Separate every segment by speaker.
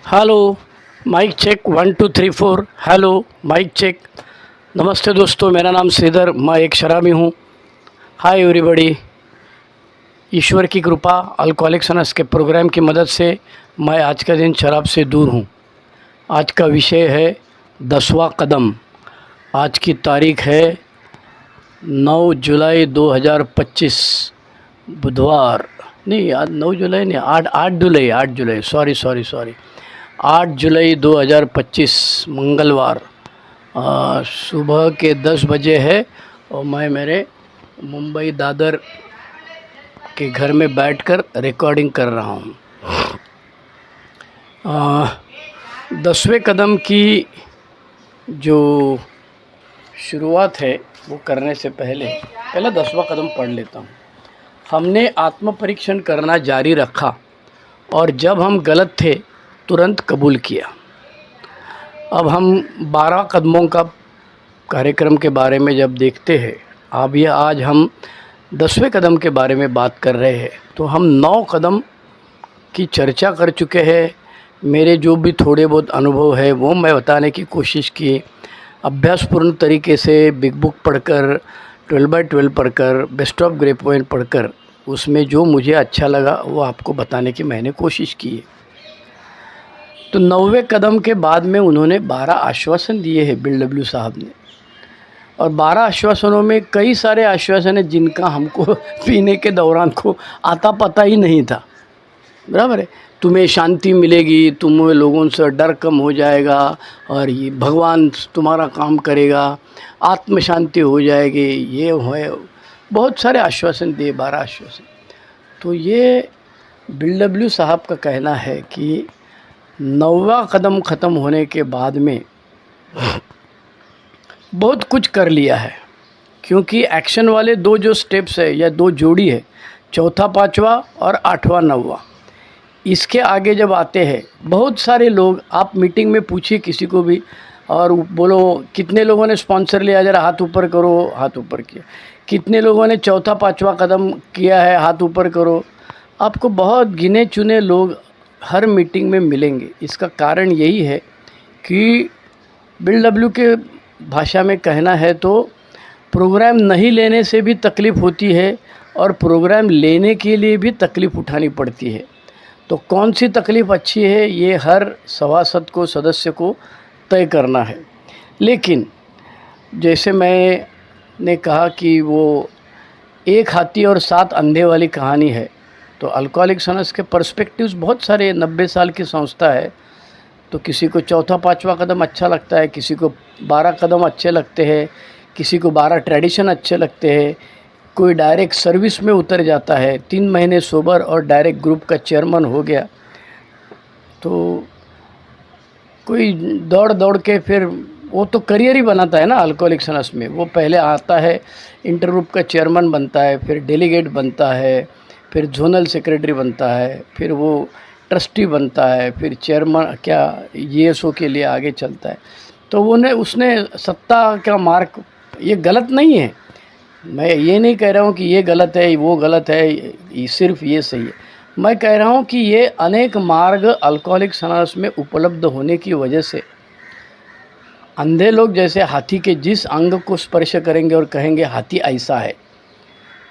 Speaker 1: Hello. Mic check 1 2 3 4। Hello. Mic check. नमस्ते दोस्तों, मेरा नाम श्रीधर, मैं एक शराबी हूँ। Hi everybody. ईश्वर की कृपा अल्कोहलिक्स अनोनिमस के प्रोग्राम की मदद से मैं आज का दिन शराब से दूर हूँ। आज का विषय है 10वां कदम। आज की तारीख है 9 जुलाई 2025 बुधवार। नहीं, आज 9 जुलाई नहीं, 8 जुलाई सॉरी 8 जुलाई 2025 मंगलवार सुबह के 10 बजे है और मैं मेरे मुंबई दादर के घर में बैठकर रिकॉर्डिंग कर रहा हूँ। 10वें कदम की जो शुरुआत है वो करने से पहले 10वां कदम पढ़ लेता हूँ। हमने आत्म परीक्षण करना जारी रखा और जब हम गलत थे तुरंत कबूल किया। अब हम 12 कदमों का कार्यक्रम के बारे में जब देखते हैं, अब ये आज हम 10वें कदम के बारे में बात कर रहे हैं, तो हम 9 कदम की चर्चा कर चुके हैं। मेरे जो भी थोड़े बहुत अनुभव है वो मैं बताने की कोशिश की। अभ्यासपूर्ण तरीके से बिग बुक पढ़कर, 12/12 पढ़कर, बेस्ट ऑफ ग्रे पॉइंट पढ़कर, उसमें जो मुझे अच्छा लगा वो आपको बताने की मैंने कोशिश की है। तो 9वें कदम के बाद में उन्होंने 12 आश्वासन दिए हैं बिल डब्ल्यू साहब ने, और 12 आश्वासनों में कई सारे आश्वासन हैं जिनका हमको पीने के दौरान को आता पता ही नहीं था। बराबर है। तुम्हें शांति मिलेगी, तुम्हें लोगों से डर कम हो जाएगा और ये भगवान तुम्हारा काम करेगा, आत्म शांति हो जाएगी, ये है। बहुत सारे आश्वासन दिए, 12 आश्वासन। तो ये बिल डब्ल्यू साहब का कहना है कि 9वां कदम ख़त्म होने के बाद में बहुत कुछ कर लिया है, क्योंकि एक्शन वाले 2 जो स्टेप्स है या 2 जोड़ी है, चौथा 5वां और 8वां 9वां, इसके आगे जब आते हैं बहुत सारे लोग, आप मीटिंग में पूछिए किसी को भी और बोलो कितने लोगों ने स्पॉन्सर लिया, ज़रा हाथ ऊपर करो। हाथ ऊपर किया। कितने लोगों ने चौथा 5वां कदम किया है, हाथ ऊपर करो। आपको बहुत गिने चुने लोग हर मीटिंग में मिलेंगे। इसका कारण यही है कि बिल डब्ल्यू के भाषा में कहना है तो प्रोग्राम नहीं लेने से भी तकलीफ़ होती है और प्रोग्राम लेने के लिए भी तकलीफ़ उठानी पड़ती है। तो कौन सी तकलीफ़ अच्छी है ये हर सभासद को, सदस्य को तय करना है। लेकिन जैसे मैंने कहा कि वो एक हाथी और 7 अंधे वाली कहानी है, तो अल्कोहलिक्स अनोनिमस के पर्सपेक्टिव्स बहुत सारे। 90 साल की संस्था है, तो किसी को चौथा 5वां कदम अच्छा लगता है, किसी को 12 कदम अच्छे लगते हैं, किसी को 12 ट्रेडिशन अच्छे लगते हैं, कोई डायरेक्ट सर्विस में उतर जाता है, 3 महीने सोबर और डायरेक्ट ग्रुप का चेयरमैन हो गया। तो कोई दौड़ दौड़ के फिर वो तो करियर ही बनाता है ना अल्कोहलिक्स अनोनिमस में। वो पहले आता है, इंटर ग्रुप का चेयरमैन बनता है, फिर डेलीगेट बनता है, फिर जोनल सेक्रेटरी बनता है, फिर वो ट्रस्टी बनता है, फिर चेयरमैन क्या ईएसओ के लिए आगे चलता है। तो उसने सत्ता का मार्ग, ये गलत नहीं है। मैं ये नहीं कह रहा हूँ कि ये गलत है, वो गलत है, सिर्फ ये सही है। मैं कह रहा हूँ कि ये अनेक मार्ग अल्कोहलिक्स अनोनिमस में उपलब्ध होने की वजह से अंधे लोग जैसे हाथी के जिस अंग को स्पर्श करेंगे और कहेंगे हाथी ऐसा है,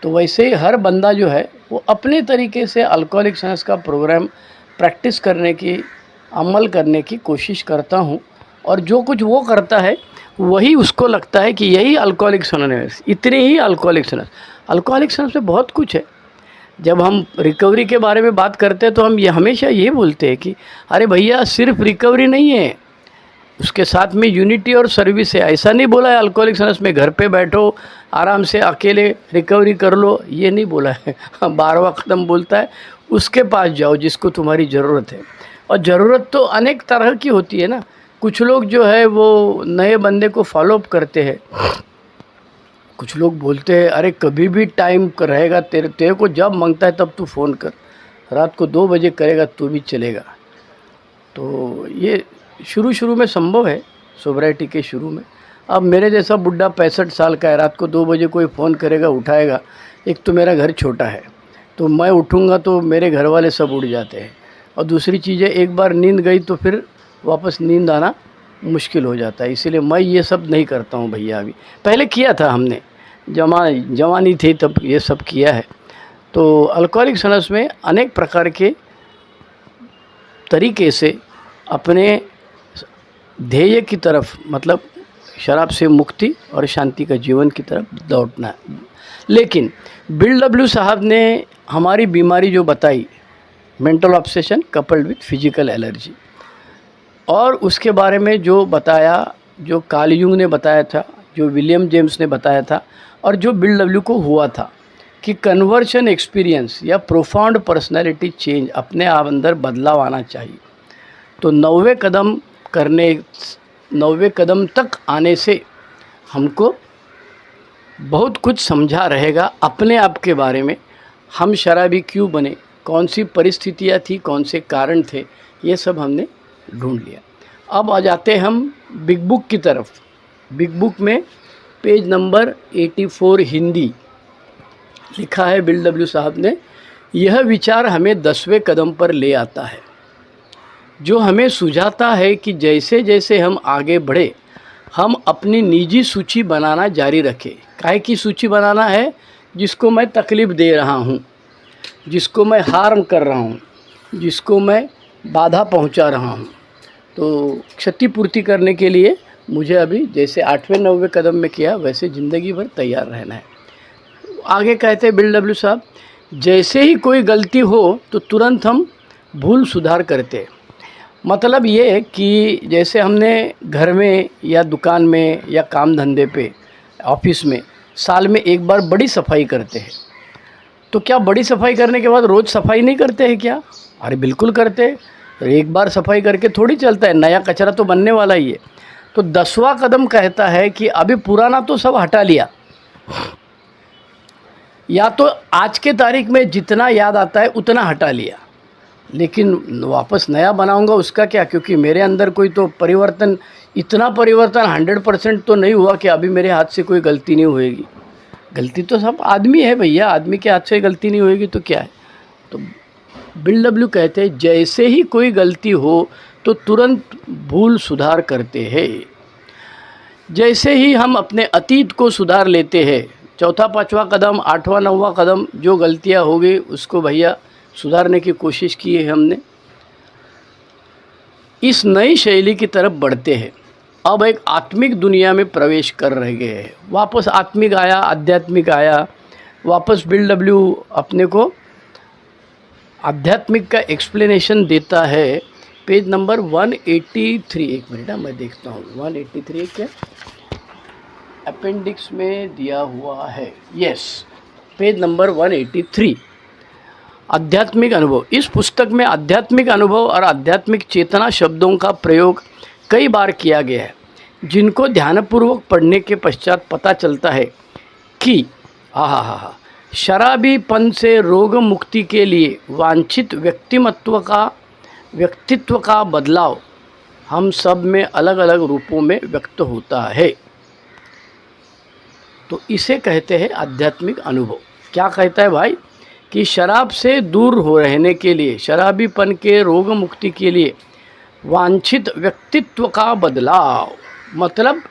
Speaker 1: तो वैसे ही हर बंदा जो है वो अपने तरीके से अल्कोहलिक्स अनोनिमस का प्रोग्राम प्रैक्टिस करने की, अमल करने की कोशिश करता हूँ। और जो कुछ वो करता है वही उसको लगता है कि यही अल्कोहलिक्स अनोनिमस, इतनी ही अल्कोहलिक्स अनोनिमस। अल्कोहलिक्स अनोनिमस में बहुत कुछ है। जब हम रिकवरी के बारे में बात करते हैं तो हम ये हमेशा ये बोलते हैं कि अरे भैया सिर्फ रिकवरी नहीं है, उसके साथ में यूनिटी और सर्विस है। ऐसा नहीं बोला है अल्कोहलिक्स अनोनिमस में घर पे बैठो आराम से अकेले रिकवरी कर लो, ये नहीं बोला है। 12वां कदम बोलता है उसके पास जाओ जिसको तुम्हारी ज़रूरत है। और ज़रूरत तो अनेक तरह की होती है ना। कुछ लोग जो है वो नए बंदे को फॉलोअप करते हैं। कुछ लोग बोलते हैं अरे कभी भी टाइम रहेगा, तेरे को जब मांगता है तब तू फ़ोन कर, रात को 2 बजे करेगा तो भी चलेगा। तो ये शुरू में संभव है, सोब्राइटी के शुरू में। अब मेरे जैसा बुढ़ा 65 साल का है, रात को 2 बजे कोई फ़ोन करेगा, उठाएगा। एक तो मेरा घर छोटा है, तो मैं उठूँगा तो मेरे घर वाले सब उठ जाते हैं। और दूसरी चीज़ है, एक बार नींद गई तो फिर वापस नींद आना मुश्किल हो जाता है। इसीलिए मैं ये सब नहीं करता हूँ भैया। अभी पहले किया था हमने, जवानी थी तब ये सब किया है। तो अल्कोहलिक्स अनोनिमस में अनेक प्रकार के तरीके से अपने ध्येय की तरफ, मतलब शराब से मुक्ति और शांति का जीवन की तरफ दौड़ना है। लेकिन बिल डब्ल्यू साहब ने हमारी बीमारी जो बताई, mental obsession coupled with physical allergy, और उसके बारे में जो बताया, जो कार्ल युंग ने बताया था, जो विलियम जेम्स ने बताया था, और जो बिल डब्ल्यू को हुआ था कि कन्वर्शन एक्सपीरियंस या प्रोफाउंड पर्सनैलिटी चेंज, अपने आप अंदर बदलाव आना चाहिए। तो 90वें कदम तक आने से हमको बहुत कुछ समझा रहेगा अपने आप के बारे में। हम शराबी क्यों बने, कौन सी परिस्थितियाँ थी, कौन से कारण थे, ये सब हमने ढूंढ लिया। अब आ जाते हम बिग बुक की तरफ। बिग बुक में पेज नंबर 84 हिंदी लिखा है बिल डब्ल्यू साहब ने, यह विचार हमें 10वें कदम पर ले आता है, जो हमें सुझाता है कि जैसे जैसे हम आगे बढ़े, हम अपनी निजी सूची बनाना जारी रखें। काहे की सूची बनाना है? जिसको मैं तकलीफ़ दे रहा हूँ, जिसको मैं हार्म कर रहा हूँ, जिसको मैं बाधा पहुँचा रहा हूँ। तो क्षतिपूर्ति करने के लिए मुझे अभी जैसे 8वें 9वें कदम में किया, वैसे ज़िंदगी भर तैयार रहना है। आगे कहते हैं बिल डब्ल्यू साहब, जैसे ही कोई गलती हो तो तुरंत हम भूल सुधार करते हैं। मतलब ये है कि जैसे हमने घर में या दुकान में या काम धंधे पे, ऑफिस में साल में एक बार बड़ी सफाई करते हैं, तो क्या बड़ी सफाई करने के बाद रोज़ सफाई नहीं करते हैं क्या? अरे बिल्कुल करते हैं। तो एक बार सफाई करके थोड़ी चलता है, नया कचरा तो बनने वाला ही है। तो 10वां कदम कहता है कि अभी पुराना तो सब हटा लिया, या तो आज के तारीख में जितना याद आता है उतना हटा लिया, लेकिन वापस नया बनाऊंगा उसका क्या? क्योंकि मेरे अंदर कोई तो परिवर्तन, इतना परिवर्तन 100% तो नहीं हुआ कि अभी मेरे हाथ से कोई गलती नहीं होएगी। गलती तो सब आदमी है भैया, आदमी के हाथ से गलती नहीं होएगी तो क्या है? तो बिल डब्ल्यू कहते हैं जैसे ही कोई गलती हो तो तुरंत भूल सुधार करते हैं। जैसे ही हम अपने अतीत को सुधार लेते हैं, चौथा 5वां कदम, 8वां 9वां कदम, जो गलतियां हो गई उसको भैया सुधारने की कोशिश की है हमने, इस नई शैली की तरफ बढ़ते हैं। अब एक आत्मिक दुनिया में प्रवेश कर रह गए हैं। वापस आत्मिक आया, आध्यात्मिक आया, वापस बिल डब्ल्यू अपने को आध्यात्मिक का एक्सप्लेनेशन देता है। पेज नंबर 183, एक मिनट मैं देखता हूँ 183 क्या अपेंडिक्स में दिया हुआ है। यस, पेज नंबर 183, आध्यात्मिक अनुभव। इस पुस्तक में आध्यात्मिक अनुभव और आध्यात्मिक चेतना शब्दों का प्रयोग कई बार किया गया है, जिनको ध्यानपूर्वक पढ़ने के पश्चात पता चलता है कि शराबीपन से रोग मुक्ति के लिए वांछित व्यक्तित्व का बदलाव हम सब में अलग अलग रूपों में व्यक्त होता है। तो इसे कहते हैं आध्यात्मिक अनुभव। क्या कहता है भाई? कि शराब से दूर हो रहने के लिए, शराबीपन के रोग मुक्ति के लिए वांछित व्यक्तित्व का बदलाव, मतलब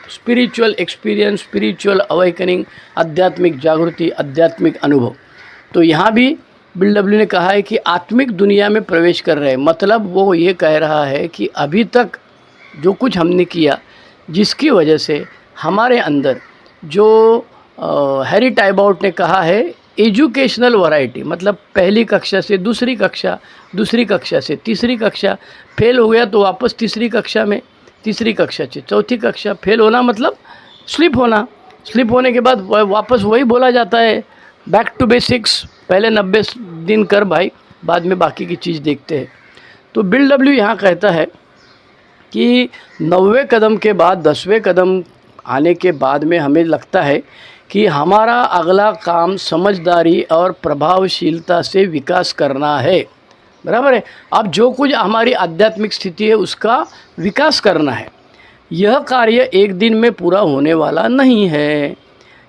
Speaker 1: स्पिरिचुअल एक्सपीरियंस, स्पिरिचुअल अवेकनिंग, आध्यात्मिक जागृति, आध्यात्मिक अनुभव। तो यहाँ भी बिल डब्ल्यू ने कहा है कि आत्मिक दुनिया में प्रवेश कर रहे हैं। मतलब वो ये कह रहा है कि अभी तक जो कुछ हमने किया, जिसकी वजह से हमारे अंदर जो हैरी टाइबाउट ने कहा है एजुकेशनल वैरायटी, मतलब पहली कक्षा से दूसरी कक्षा, दूसरी कक्षा से तीसरी कक्षा, फेल हो गया तो वापस तीसरी कक्षा में, तीसरी कक्षा से चौथी कक्षा, फेल होना मतलब स्लिप होना, स्लिप होने के बाद वापस वही बोला जाता है बैक टू बेसिक्स, पहले 90 दिन कर भाई, बाद में बाकी की चीज़ देखते हैं। तो बिल डब्ल्यू यहाँ कहता है कि 90वें कदम के बाद 10वें कदम आने के बाद में हमें लगता है कि हमारा अगला काम समझदारी और प्रभावशीलता से विकास करना है। बराबर है? अब जो कुछ हमारी आध्यात्मिक स्थिति है उसका विकास करना है। यह कार्य एक दिन में पूरा होने वाला नहीं है।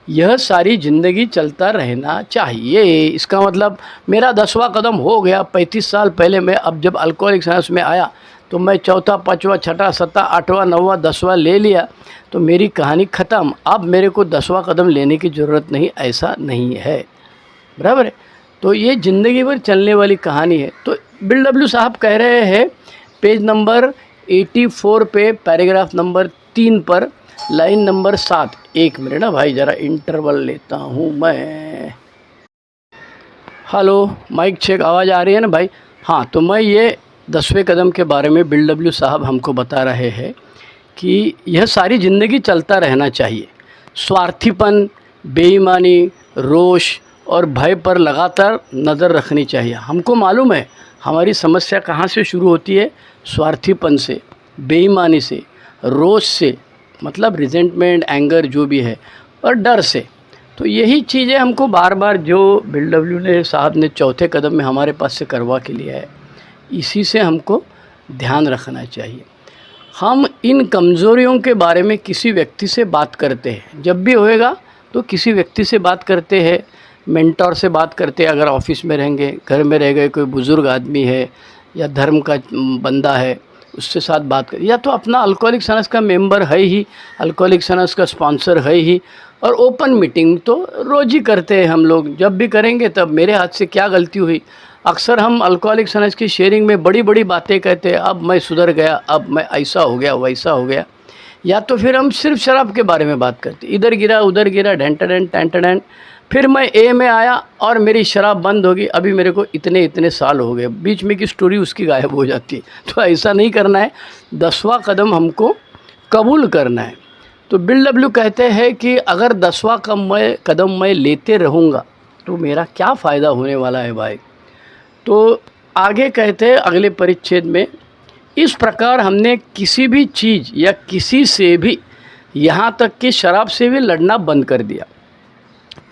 Speaker 1: यह सारी ज़िंदगी चलता रहना चाहिए। इसका मतलब मेरा 10वां कदम हो गया। 35 साल पहले मैं, अब जब अल्कोहलिक्स एनोनिमस में आया तो मैं चौथा, पाँचवा, छठा, सत्ता, आठवां, नौवां, 10वां ले लिया तो मेरी कहानी ख़त्म। अब मेरे को 10वां कदम लेने की ज़रूरत नहीं, ऐसा नहीं है। बराबर है। तो ये ज़िंदगी भर चलने वाली कहानी है। तो बिल डब्ल्यू साहब कह रहे हैं पेज नंबर 84 पे पैराग्राफ नंबर 3 पर लाइन नंबर 7। एक मिनट ना भाई, ज़रा इंटरवल लेता हूँ मैं। हेलो, माइक चेक, आवाज़ आ रही है ना भाई? हाँ, तो मैं ये 10वें कदम के बारे में बिल डब्ल्यू साहब हमको बता रहे हैं कि यह सारी ज़िंदगी चलता रहना चाहिए। स्वार्थीपन, बेईमानी, रोष और भय पर लगातार नज़र रखनी चाहिए। हमको मालूम है हमारी समस्या कहाँ से शुरू होती है। स्वार्थीपन से, बेईमानी से, रोष से, मतलब रिजेंटमेंट, एंगर जो भी है, और डर से। तो यही चीज़ें हमको बार बार जो बिल डब्ल्यू ने साहब ने चौथे कदम में हमारे पास से करवा के लिया है, इसी से हमको ध्यान रखना चाहिए। हम इन कमज़ोरियों के बारे में किसी व्यक्ति से बात करते हैं, जब भी होएगा तो किसी व्यक्ति से बात करते हैं, मेंटोर से बात करते हैं। अगर ऑफिस में रहेंगे, घर में रह गए, कोई बुज़ुर्ग आदमी है या धर्म का बंदा है, उससे साथ बात कर, या तो अपना अल्कोहलिक्स एनोनिमस का मेंबर है ही, अल्कोहलिक्स एनोनिमस का स्पॉन्सर है ही। और ओपन मीटिंग तो रोज़ ही करते हैं हम लोग, जब भी करेंगे तब मेरे हाथ से क्या गलती हुई। अक्सर हम अल्कोहलिक्स एनोनिमस की शेयरिंग में बड़ी बड़ी बातें कहते हैं, अब मैं सुधर गया, अब मैं ऐसा हो गया, वैसा हो गया। या तो फिर हम सिर्फ शराब के बारे में बात करते, इधर गिरा उधर गिरा, ढेंटडेंट टेंटडेंट, फिर मैं ए में आया और मेरी शराब बंद होगी, अभी मेरे को इतने इतने साल हो गए, बीच में की स्टोरी उसकी गायब हो जाती है। तो ऐसा नहीं करना है। 10वां कदम हमको कबूल करना है। तो बिल डब्ल्यू कहते हैं कि अगर 10वां कदम मैं लेते रहूँगा तो मेरा क्या फ़ायदा होने वाला है भाई। तो आगे कहते हैं अगले परिच्छेद में, इस प्रकार हमने किसी भी चीज़ या किसी से भी, यहाँ तक कि शराब से भी लड़ना बंद कर दिया।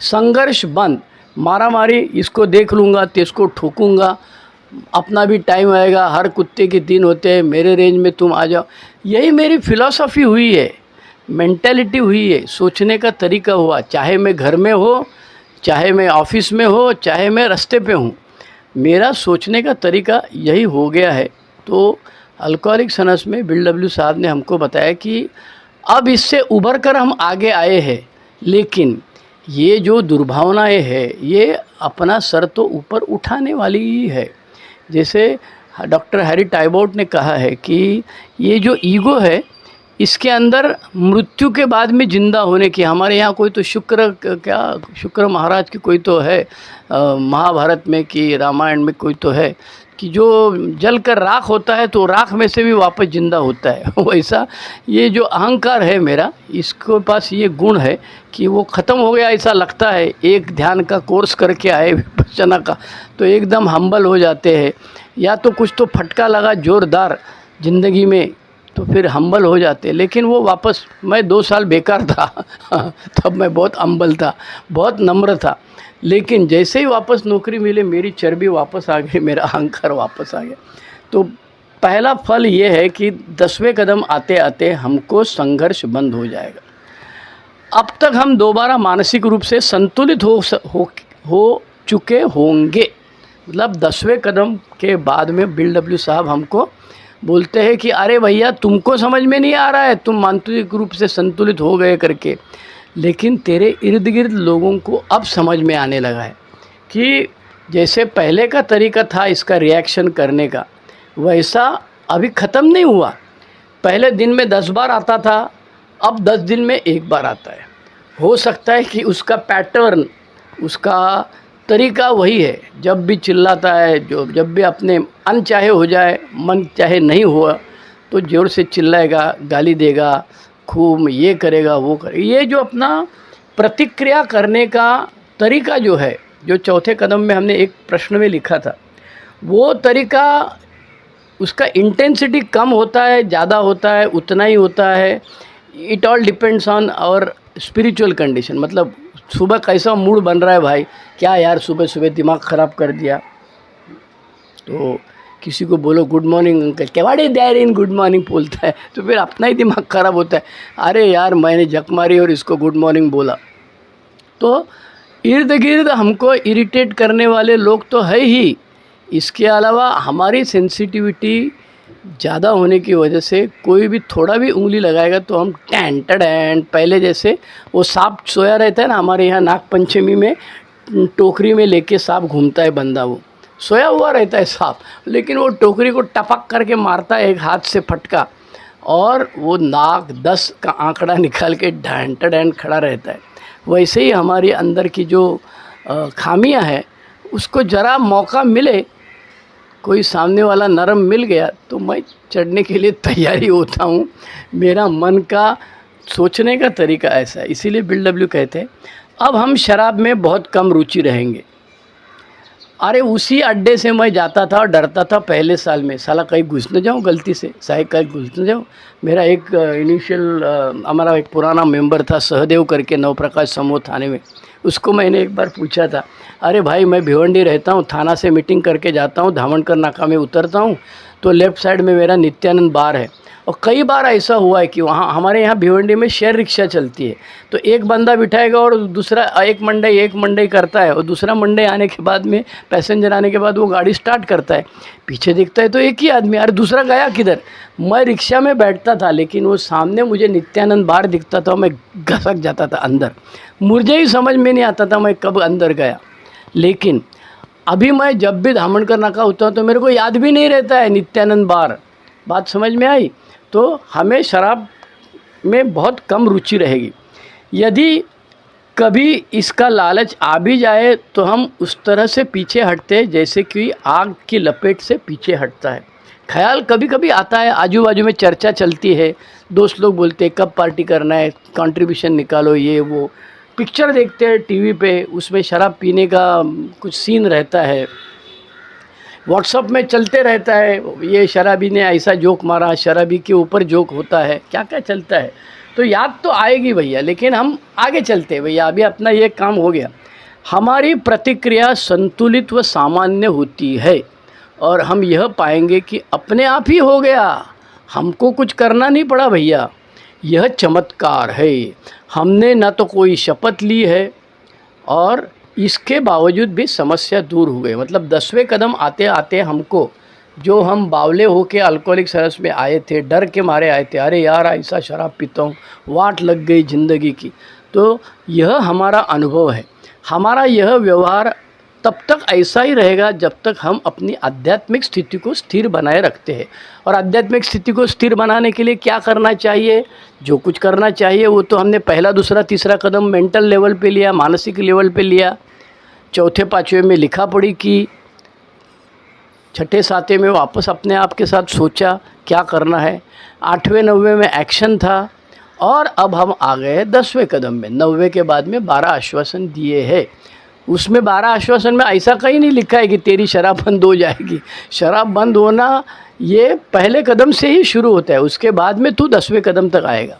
Speaker 1: संघर्ष बंद, मारामारी, इसको देख लूँगा तो इसको ठोकूँगा, अपना भी टाइम आएगा, हर कुत्ते के 3 होते हैं, मेरे रेंज में तुम आ जाओ। यही मेरी फ़िलॉसफी हुई है, मेंटालिटी हुई है, सोचने का तरीका हुआ। चाहे मैं घर में हो, चाहे मैं ऑफिस में हो, चाहे मैं रास्ते पे हूँ, मेरा सोचने का तरीका यही हो गया है। तो अल्कोहलिक्स एनोनिमस में बिल डब्ल्यू साहब ने हमको बताया कि अब इससे उभर कर हम आगे आए हैं, लेकिन ये जो दुर्भावनाएं है ये अपना सर तो ऊपर उठाने वाली ही है। जैसे डॉक्टर हैरी टाइबोट ने कहा है कि ये जो ईगो है, इसके अंदर मृत्यु के बाद में ज़िंदा होने की, हमारे यहाँ कोई तो शुक्र महाराज की कोई तो है, महाभारत में कि रामायण में कोई तो है कि जो जल कर राख होता है तो राख में से भी वापस ज़िंदा होता है। वैसा ये जो अहंकार है मेरा, इसके पास ये गुण है कि वो ख़त्म हो गया ऐसा लगता है। एक ध्यान का कोर्स करके आए विपश्यना का, तो एकदम हम्बल हो जाते हैं, या तो कुछ तो फटका लगा ज़ोरदार ज़िंदगी में तो फिर हम्बल हो जाते। लेकिन वो वापस, मैं 2 साल बेकार था तब मैं बहुत हम्बल था, बहुत नम्र था, लेकिन जैसे ही वापस नौकरी मिले मेरी चर्बी वापस आ गई, मेरा अहंकार वापस आ गया। तो पहला फल ये है कि 10वें कदम आते आते हमको संघर्ष बंद हो जाएगा। अब तक हम दोबारा मानसिक रूप से संतुलित हो चुके होंगे। मतलब 10वें कदम के बाद में बिल डब्ल्यू साहब हमको बोलते हैं कि अरे भैया, तुमको समझ में नहीं आ रहा है, तुम मानसिक रूप से संतुलित हो गए करके, लेकिन तेरे इर्द गिर्द लोगों को अब समझ में आने लगा है कि जैसे पहले का तरीका था इसका रिएक्शन करने का, वैसा अभी ख़त्म नहीं हुआ। पहले दिन में 10 बार आता था, अब 10 दिन में 1 बार आता है। हो सकता है कि उसका पैटर्न, उसका तरीका वही है, जब भी चिल्लाता है, जब भी अपने अनचाहे हो जाए, मन चाहे नहीं हुआ तो ज़ोर से चिल्लाएगा, गाली देगा, खूब ये करेगा वो करेगा। ये जो अपना प्रतिक्रिया करने का तरीका जो है, जो चौथे कदम में हमने एक प्रश्न में लिखा था, वो तरीका, उसका इंटेंसिटी कम होता है, ज़्यादा होता है, उतना ही होता है। It all depends on our spiritual condition. मतलब सुबह कैसा मूड बन रहा है भाई, क्या यार सुबह सुबह दिमाग ख़राब कर दिया, तो किसी को बोलो गुड मॉर्निंग अंकल, क्या what is there in good morning बोलता है, तो फिर अपना ही दिमाग ख़राब होता है। अरे यार, मैंने जक मारी और इसको गुड मॉर्निंग बोला, तो इर्द गिर्द हमको इरिटेट करने वाले लोग तो है ही, इसके अलावा हमारी सेंसिटिविटी ज़्यादा होने की वजह से कोई भी थोड़ा भी उंगली लगाएगा तो हम टैन टैन, पहले जैसे वो सांप सोया रहता है ना हमारे यहाँ नाग पंचमी में, टोकरी में लेके सांप घूमता है बंदा, वो सोया हुआ रहता है सांप, लेकिन वो टोकरी को टपक करके मारता है एक हाथ से फटका, और वो नाग 10 का आंकड़ा निकाल के ढैन टैन खड़ा रहता है। वैसे ही हमारे अंदर की जो खामियां हैं उसको ज़रा मौका मिले, कोई सामने वाला नरम मिल गया तो मैं चढ़ने के लिए तैयारी होता हूँ। मेरा मन का सोचने का तरीका ऐसा है, इसीलिए बिल डब्ल्यू कहते हैं अब हम शराब में बहुत कम रुचि रहेंगे। अरे उसी अड्डे से मैं जाता था और डरता था पहले साल में, साला कहीं घुस न जाऊँ गलती से, शायद कहीं घुस न जाऊँ। मेरा एक इनिशियल हमारा एक पुराना मेंबर था सहदेव करके, नवप्रकाश समूह थाने में, उसको मैंने एक बार पूछा था, अरे भाई मैं भिवंडी रहता हूँ, थाना से मीटिंग करके जाता हूँ, धामनकर नाका में उतरता हूँ तो लेफ़्ट साइड में मेरा नित्यानंद बार है। और कई बार ऐसा हुआ है कि वहाँ हमारे यहाँ भिवंडी में शेयर रिक्शा चलती है, तो एक बंदा बिठाएगा और दूसरा एक मंडई करता है, और दूसरा मंडई आने के बाद में पैसेंजर आने के बाद वो गाड़ी स्टार्ट करता है, पीछे देखता है तो एक ही आदमी, अरे दूसरा गया किधर। मैं रिक्शा में बैठता था लेकिन वो सामने मुझे नित्यानंद बार दिखता था, मैं घसक जाता था अंदर, मुझे ही समझ में नहीं आता था मैं कब अंदर गया। लेकिन अभी मैं जब भी धामनकर नाका होता हूँ तो मेरे को याद भी नहीं रहता है नित्यानंद बार। बात समझ में आई? तो हमें शराब में बहुत कम रुचि रहेगी। यदि कभी इसका लालच आ भी जाए तो हम उस तरह से पीछे हटते हैं जैसे कि आग की लपेट से पीछे हटता है। ख्याल कभी कभी आता है, आजू बाजू में चर्चा चलती है, दोस्त लोग बोलते हैं कब पार्टी करना है, कंट्रीब्यूशन निकालो, ये वो। पिक्चर देखते हैं टीवी पे, उसमें शराब पीने का कुछ सीन रहता है, व्हाट्सअप में चलते रहता है, ये शराबी ने ऐसा जोक मारा, शराबी के ऊपर जोक होता है, क्या क्या चलता है। तो याद तो आएगी भैया, लेकिन हम आगे चलते हैं भैया, अभी अपना ये काम हो गया। हमारी प्रतिक्रिया संतुलित व सामान्य होती है और हम यह पाएंगे कि अपने आप ही हो गया, हमको कुछ करना नहीं पड़ा भैया। यह चमत्कार है, हमने न तो कोई शपथ ली है और इसके बावजूद भी समस्या दूर हो गई। मतलब 10वें कदम आते आते हमको, जो हम बावले होके अल्कोहलिक सरस में आए थे, डर के मारे आए थे, अरे यार ऐसा शराब पीता हूँ, वाट लग गई ज़िंदगी की, तो यह हमारा अनुभव है। हमारा यह व्यवहार तब तक ऐसा ही रहेगा जब तक हम अपनी आध्यात्मिक स्थिति को स्थिर बनाए रखते हैं। और आध्यात्मिक स्थिति को स्थिर बनाने के लिए क्या करना चाहिए? जो कुछ करना चाहिए वो तो हमने पहला, दूसरा, तीसरा कदम मेंटल लेवल पे लिया, मानसिक लेवल पे लिया, चौथे पाँचवें में लिखा पढ़ी की, छठे सातवें में वापस अपने आप के साथ सोचा क्या करना है, 8वें 9वें में एक्शन था, और अब हम आ गए 10वें कदम में। 9वें के बाद में 12 आश्वासन दिए हैं। उसमें 12 आश्वासन में ऐसा कहीं नहीं लिखा है कि तेरी शराब बंद हो जाएगी। शराब बंद होना ये पहले कदम से ही शुरू होता है, उसके बाद में तू 10वें कदम तक आएगा।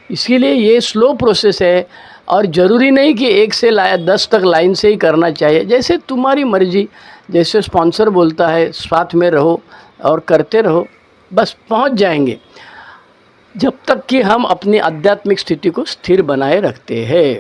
Speaker 1: इसीलिए ये स्लो प्रोसेस है और ज़रूरी नहीं कि 1 से 10 तक लाइन से ही करना चाहिए, जैसे तुम्हारी मर्ज़ी। जैसे स्पॉन्सर बोलता है साथ में रहो और करते रहो, बस पहुंच जाएंगे, जब तक कि हम अपनी आध्यात्मिक स्थिति को स्थिर बनाए रखते हैं।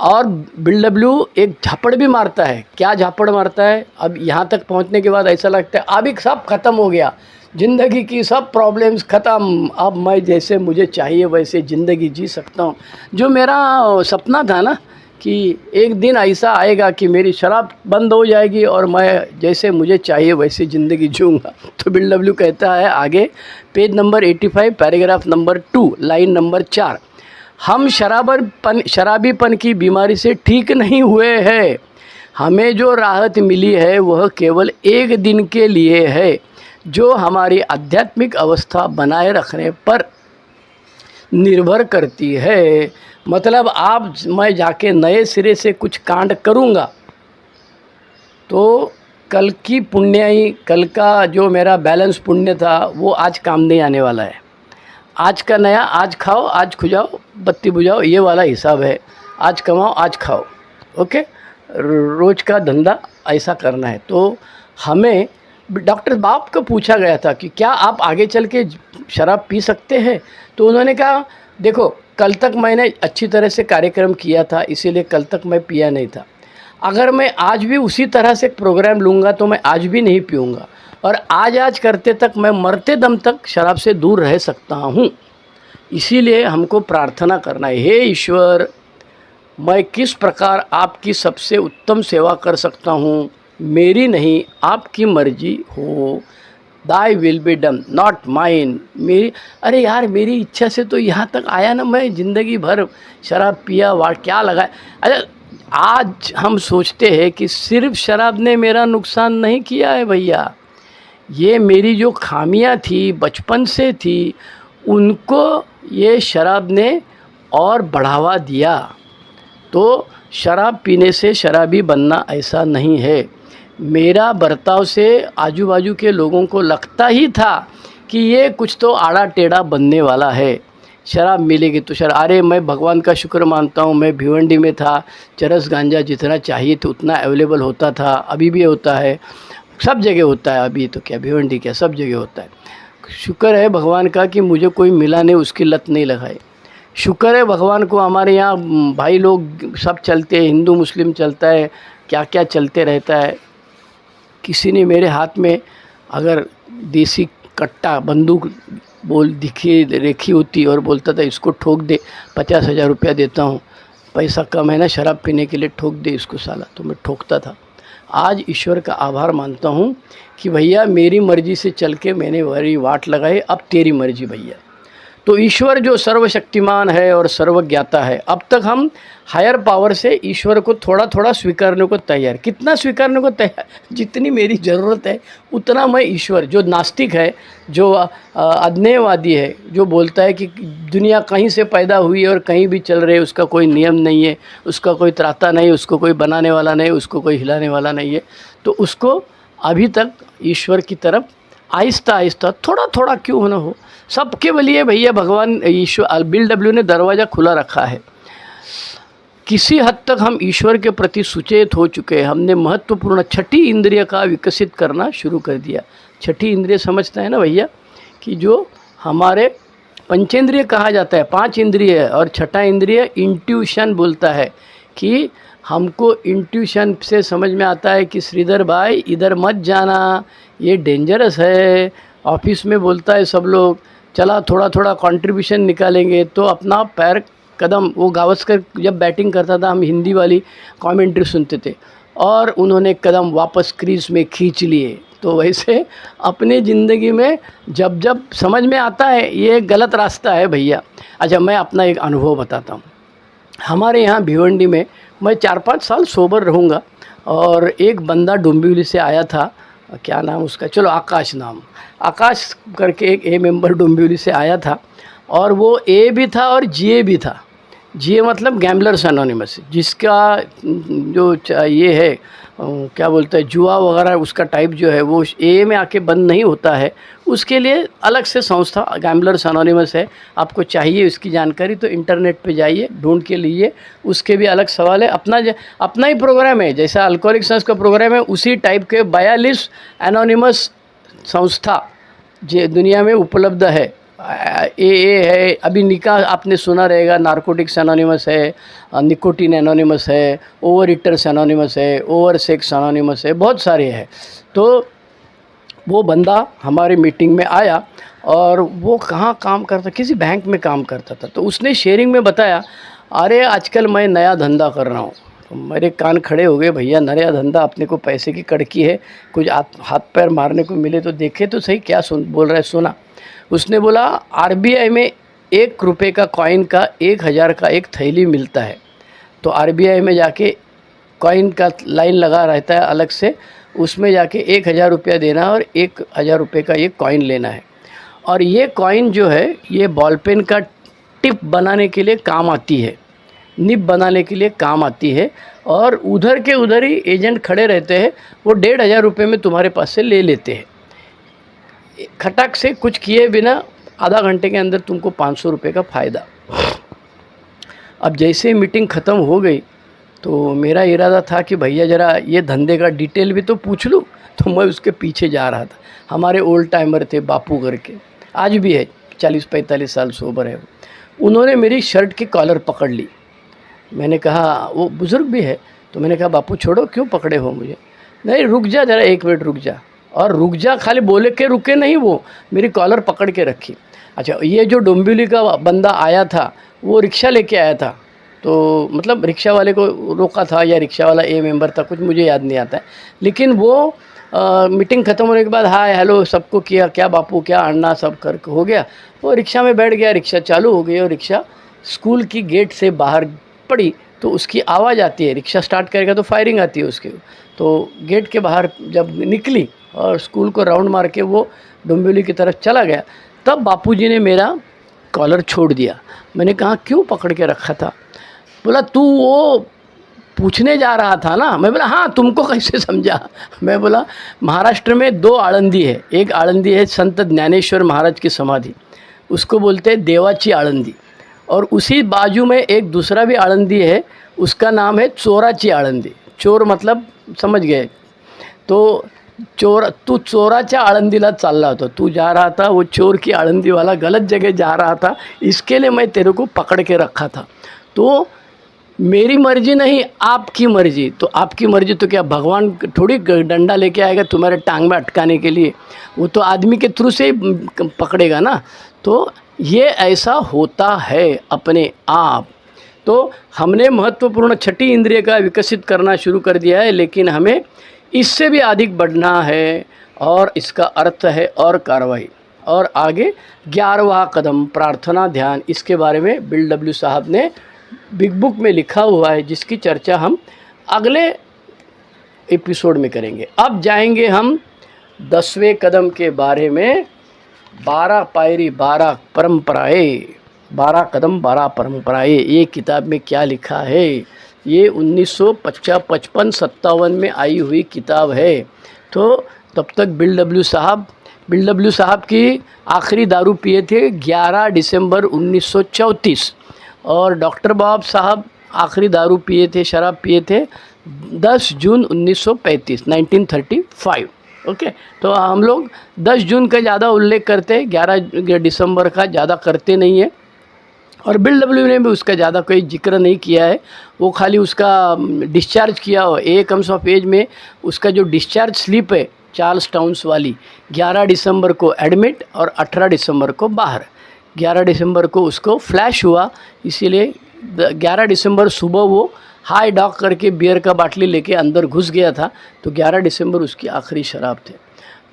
Speaker 1: और बिल डब्ल्यू एक झापड़ भी मारता है। क्या झापड़ मारता है? अब यहाँ तक पहुँचने के बाद ऐसा लगता है अभी सब ख़त्म हो गया, ज़िंदगी की सब प्रॉब्लम्स ख़त्म, अब मैं जैसे मुझे चाहिए वैसे ज़िंदगी जी सकता हूँ। जो मेरा सपना था ना कि एक दिन ऐसा आएगा कि मेरी शराब बंद हो जाएगी और मैं जैसे मुझे चाहिए वैसे ज़िंदगी जीऊँगा। तो बिल डब्ल्यू कहता है आगे, page number 85, paragraph number 2, line number 4, हम शराबीपन की बीमारी से ठीक नहीं हुए हैं। हमें जो राहत मिली है वह केवल एक दिन के लिए है, जो हमारी आध्यात्मिक अवस्था बनाए रखने पर निर्भर करती है। मतलब मैं जाके नए सिरे से कुछ कांड करूँगा तो कल की पुण्याई, कल का जो मेरा बैलेंस पुण्य था वो आज काम नहीं आने वाला है। आज का नया, आज खाओ, आज खुजाओ, बत्ती बुझाओ, ये वाला हिसाब है। आज कमाओ, आज खाओ, ओके, रोज़ का धंधा ऐसा करना है। तो हमें डॉक्टर बाप को पूछा गया था कि क्या आप आगे चल के शराब पी सकते हैं? तो उन्होंने कहा देखो कल तक मैंने अच्छी तरह से कार्यक्रम किया था, इसीलिए कल तक मैं पिया नहीं था। अगर मैं आज भी उसी तरह से प्रोग्राम लूँगा तो मैं आज भी नहीं पीऊँगा, और आज करते तक मैं मरते दम तक शराब से दूर रह सकता हूँ। इसीलिए हमको प्रार्थना करना है, हे ईश्वर, मैं किस प्रकार आपकी सबसे उत्तम सेवा कर सकता हूँ, मेरी नहीं आपकी मर्जी हो, thy will be done not mine. मेरी, अरे यार मेरी इच्छा से तो यहाँ तक आया ना, मैं ज़िंदगी भर शराब पिया क्या लगा। अच्छा, आज हम सोचते हैं कि सिर्फ शराब ने मेरा नुकसान नहीं किया है भैया, ये मेरी जो खामियां थी बचपन से थी उनको ये शराब ने और बढ़ावा दिया। तो शराब पीने से शराबी बनना ऐसा नहीं है। मेरा बर्ताव से आजू बाजू के लोगों को लगता ही था कि ये कुछ तो आड़ा टेढ़ा बनने वाला है, शराब मिलेगी तो शराब। अरे मैं भगवान का शुक्र मानता हूँ, मैं भिवंडी में था, चरस गांजा जितना चाहिए तो उतना अवेलेबल होता था, अभी भी होता है, सब जगह होता है। अभी तो क्या भिवंडी क्या, सब जगह होता है। शुक्र है भगवान का कि मुझे कोई मिला नहीं, उसकी लत नहीं लगाई। शुक्र है भगवान को, हमारे यहाँ भाई लोग सब चलते हैं, हिंदू मुस्लिम चलता है, क्या क्या चलते रहता है। किसी ने मेरे हाथ में अगर देसी कट्टा बंदूक रेखी होती और बोलता था इसको ठोक दे, 50,000 रुपया देता हूँ, पैसा कम है ना शराब पीने के लिए, ठोक दे इसको साला, तो मैं ठोकता था। आज ईश्वर का आभार मानता हूँ कि भैया मेरी मर्ज़ी से चल के मैंने वही वाट लगाई, अब तेरी मर्ज़ी भैया। तो ईश्वर जो सर्वशक्तिमान है और सर्वज्ञाता है, अब तक हम हायर पावर से ईश्वर को थोड़ा थोड़ा स्वीकारने को तैयार, कितना स्वीकारने को तैयार, जितनी मेरी ज़रूरत है उतना मैं ईश्वर। जो नास्तिक है, जो अज्ञेयवादी है, जो बोलता है कि दुनिया कहीं से पैदा हुई है और कहीं भी चल रही है, उसका कोई नियम नहीं है, उसका कोई त्राता नहीं, उसको कोई बनाने वाला नहीं, उसको कोई हिलाने वाला नहीं है, तो उसको अभी तक ईश्वर की तरफ आहिस्ता आहिस्ता थोड़ा थोड़ा क्यों ना हो, सबके लिए भैया भगवान ईश्वर BLW ने दरवाज़ा खुला रखा है। किसी हद तक हम ईश्वर के प्रति सुचेत हो चुके हैं। हमने महत्वपूर्ण छठी इंद्रिय का विकसित करना शुरू कर दिया। छठी इंद्रिय समझते हैं ना भैया, कि जो हमारे पंचेंद्रिय कहा जाता है, 5 इंद्रिय है, और छठा इंद्रिय इंट्यूशन बोलता है कि हमको इंट्यूशन से समझ में आता है कि श्रीधर भाई इधर मत जाना, ये डेंजरस है। ऑफिस में बोलता है सब लोग, चला थोड़ा थोड़ा कंट्रीब्यूशन निकालेंगे, तो अपना पैर कदम, वो गावस्कर जब बैटिंग करता था हम हिंदी वाली कमेंट्री सुनते थे, और उन्होंने कदम वापस क्रीज में खींच लिए। तो वैसे अपनी ज़िंदगी में जब जब समझ में आता है ये गलत रास्ता है भैया। अच्छा, मैं अपना एक अनुभव बताता हूँ। हमारे यहाँ भिवंडी में मैं 4-5 साल सोबर रहूँगा, और एक बंदा डोंबिवली से आया था, क्या नाम उसका, चलो आकाश नाम, आकाश करके एक ए मेंबर डोंबिवली से आया था, और वो ए भी था और GA भी था। GA मतलब गैम्बलर्स एनोनिमस, जिसका जो ये है क्या बोलते हैं, जुआ वगैरह, उसका टाइप जो है वो ए में आके बंद नहीं होता है, उसके लिए अलग से संस्था गैम्बलर्स एनोनिमस है। आपको चाहिए उसकी जानकारी तो इंटरनेट पे जाइए, ढूंढ के लिए, उसके भी अलग सवाल है। अपना ही प्रोग्राम है, जैसा अल्कोहलिक संस का प्रोग्राम है, उसी टाइप के 42 एनोनिमस संस्था जो दुनिया में उपलब्ध है। AA है, अभी निकाह आपने सुना रहेगा, नारकोटिक्स एनोनिमस है, निकोटीन एनोनिमस है, ओवर ईटर्स एनोनिमस है, ओवर सेक्स एनोनिमस है, बहुत सारे हैं। तो वो बंदा हमारी मीटिंग में आया, और वो कहाँ काम करता, किसी बैंक में काम करता था। तो उसने शेयरिंग में बताया, अरे आजकल मैं नया धंधा कर रहा हूँ। तो मेरे कान खड़े हो गए, भैया नया धंधा, अपने को पैसे की कड़की है, कुछ हाथ पैर मारने को मिले तो देखे तो सही, क्या बोल रहा है सुना। उसने बोला RBI में 1 रुपये का कॉइन का 1000 का एक थैली मिलता है। तो RBI में जाके कॉइन का लाइन लगा रहता है अलग से, उसमें जाके 1000 रुपया देना और 1000 रुपये का ये कॉइन लेना है। और ये कॉइन जो है ये बॉल पेन का टिप बनाने के लिए काम आती है, निब बनाने के लिए काम आती है। और उधर के उधर ही एजेंट खड़े रहते हैं, वो 1500 रुपये में तुम्हारे पास से ले लेते हैं। खटक से कुछ किए बिना आधा घंटे के अंदर तुमको 500 रुपये का फ़ायदा। अब जैसे ही मीटिंग ख़त्म हो गई तो मेरा इरादा था कि भैया ज़रा ये धंधे का डिटेल भी तो पूछ लूँ, तो मैं उसके पीछे जा रहा था। हमारे ओल्ड टाइमर थे बापू करके, आज भी है, 40-45 साल सोबर है। उन्होंने मेरी शर्ट की कॉलर पकड़ ली। मैंने कहा, वो बुज़ुर्ग भी है, तो मैंने कहा बापू छोड़ो, क्यों पकड़े हो मुझे? नहीं रुक जा ज़रा, 1 मिनट रुक जा। और रुक जा खाली बोले के रुके नहीं, वो मेरी कॉलर पकड़ के रखी। अच्छा, ये जो डोंबिवली का बंदा आया था वो रिक्शा लेके आया था, तो मतलब रिक्शा वाले को रोका था या रिक्शा वाला ए मेंबर था, कुछ मुझे याद नहीं आता है। लेकिन वो मीटिंग ख़त्म होने के बाद हाय हेलो सबको किया, क्या बापू क्या अन्ना सब कर हो गया। वो रिक्शा में बैठ गया, रिक्शा चालू हो गई और रिक्शा स्कूल की गेट से बाहर पड़ी, तो उसकी आवाज़ आती है, रिक्शा स्टार्ट करेगा तो फायरिंग आती है उसकी। तो गेट के बाहर जब निकली और स्कूल को राउंड मार के वो डोंबिवली की तरफ चला गया, तब बापूजी ने मेरा कॉलर छोड़ दिया। मैंने कहा क्यों पकड़ के रखा था? बोला तू वो पूछने जा रहा था ना। मैं बोला हाँ, तुमको कैसे समझा? मैं बोला महाराष्ट्र में 2 आळंदी है, एक आळंदी है संत ज्ञानेश्वर महाराज की समाधि, उसको बोलते हैं देवाची आळंदी, और उसी बाजू में एक दूसरा भी आळंदी है, उसका नाम है चोराची आळंदी। चोर मतलब समझ गए। तो तू चोराच्या आळंदीला चालला होता, तू जा रहा था वो चोर की आळंदी वाला गलत जगह जा रहा था, इसके लिए मैं तेरे को पकड़ के रखा था। तो मेरी मर्जी नहीं, आपकी मर्जी। तो आपकी मर्जी तो क्या भगवान थोड़ी डंडा लेके आएगा तुम्हारे टांग में अटकाने के लिए, वो तो आदमी के थ्रू से ही पकड़ेगा ना। तो ये ऐसा होता है अपने आप। तो हमने महत्वपूर्ण छठी इंद्रिय का विकसित करना शुरू कर दिया है, लेकिन हमें इससे भी अधिक बढ़ना है, और इसका अर्थ है और कार्रवाई। और आगे 11वां कदम प्रार्थना ध्यान, इसके बारे में बिल डब्ल्यू साहब ने बिग बुक में लिखा हुआ है, जिसकी चर्चा हम अगले एपिसोड में करेंगे। अब जाएंगे हम 10वें कदम के बारे में। 12 पायरी 12 परंपराएं, 12 कदम 12 परंपराएं, ये किताब में क्या लिखा है? ये 1955-57 में आई हुई किताब है। तो तब तक बिल डब्ल्यू साहब की आखिरी दारू पिए थे 11 दिसंबर 1934, और डॉक्टर बाब साहब आखिरी दारू पिए थे, शराब पिए थे 10 जून 1935। ओके, तो हम लोग 10 जून का ज़्यादा उल्लेख करते हैं, 11 दिसंबर का ज़्यादा करते नहीं है। और बिल डब्ल्यू ने भी उसका ज़्यादा कोई जिक्र नहीं किया है, वो खाली उसका डिस्चार्ज किया हो। ए कम्स ऑफ एज में उसका जो डिस्चार्ज स्लिप है चार्ल्स टाउन्स वाली, 11 दिसंबर को एडमिट और 18 दिसंबर को बाहर। 11 दिसंबर को उसको फ्लैश हुआ, इसीलिए 11 दिसंबर सुबह वो हाई डॉक करके बियर का बाटली लेके अंदर घुस गया था, तो 11 दिसंबर उसकी आखिरी शराब थे।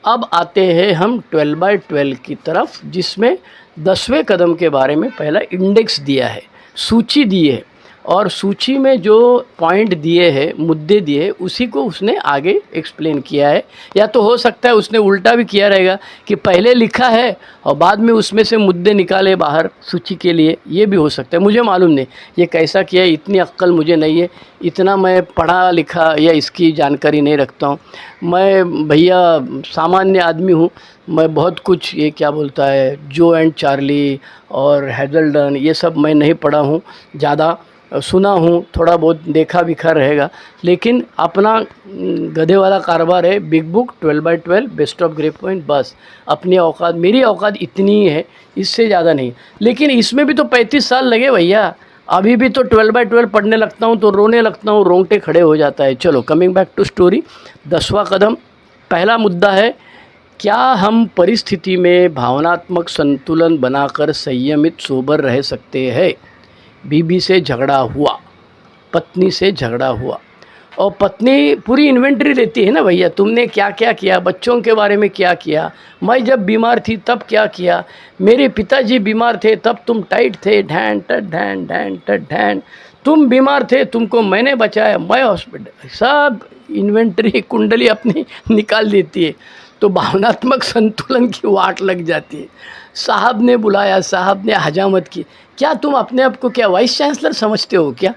Speaker 1: अब आते हैं हम 12/12 की तरफ, जिसमें 10वें कदम के बारे में पहला इंडेक्स दिया है, सूची दी है, और सूची में जो पॉइंट दिए हैं, मुद्दे दिए हैं, उसी को उसने आगे एक्सप्लेन किया है। या तो हो सकता है उसने उल्टा भी किया रहेगा कि पहले लिखा है और बाद में उसमें से मुद्दे निकाले बाहर सूची के लिए, ये भी हो सकता है, मुझे मालूम नहीं ये कैसा किया है, इतनी अक्ल मुझे नहीं है, इतना मैं पढ़ा लिखा या इसकी जानकारी नहीं रखता हूँ। मैं भैया सामान्य आदमी हूँ, मैं बहुत कुछ ये क्या बोलता है जो एंड चार्ली और हैज़ल्डन ये सब मैं नहीं पढ़ा हूँ, ज़्यादा सुना हूँ, थोड़ा बहुत देखा विखा रहेगा, लेकिन अपना गधे वाला कारोबार है। Big book 12/12 best of grey point, बस अपनी औकात, मेरी औकात इतनी ही है, इससे ज़्यादा नहीं। लेकिन इसमें भी तो 35 साल लगे भैया, अभी भी तो 12/12 पढ़ने लगता हूँ तो रोने लगता हूँ, रोंगटे खड़े हो जाता है। चलो कमिंग बैक टू स्टोरी। 10वां कदम, पहला मुद्दा है, क्या हम परिस्थिति में भावनात्मक संतुलन बनाकर संयमित सोबर रह सकते हैं? बीबी से झगड़ा हुआ, पत्नी से झगड़ा हुआ, और पत्नी पूरी इन्वेंटरी लेती है ना, भैया तुमने क्या क्या किया, बच्चों के बारे में क्या किया, मैं जब बीमार थी तब क्या किया, मेरे पिताजी बीमार थे तब तुम टाइट थे, ढैन टट ढैन ढैन टट ढैन, तुम बीमार थे तुमको मैंने बचाया, मैं हॉस्पिटल, सब इन्वेंटरी कुंडली अपनी निकाल देती है। तो भावनात्मक संतुलन की वाट लग जाती है। साहब ने बुलाया, साहब ने हजामत की, क्या तुम अपने आप को क्या वाइस चांसलर समझते हो क्या?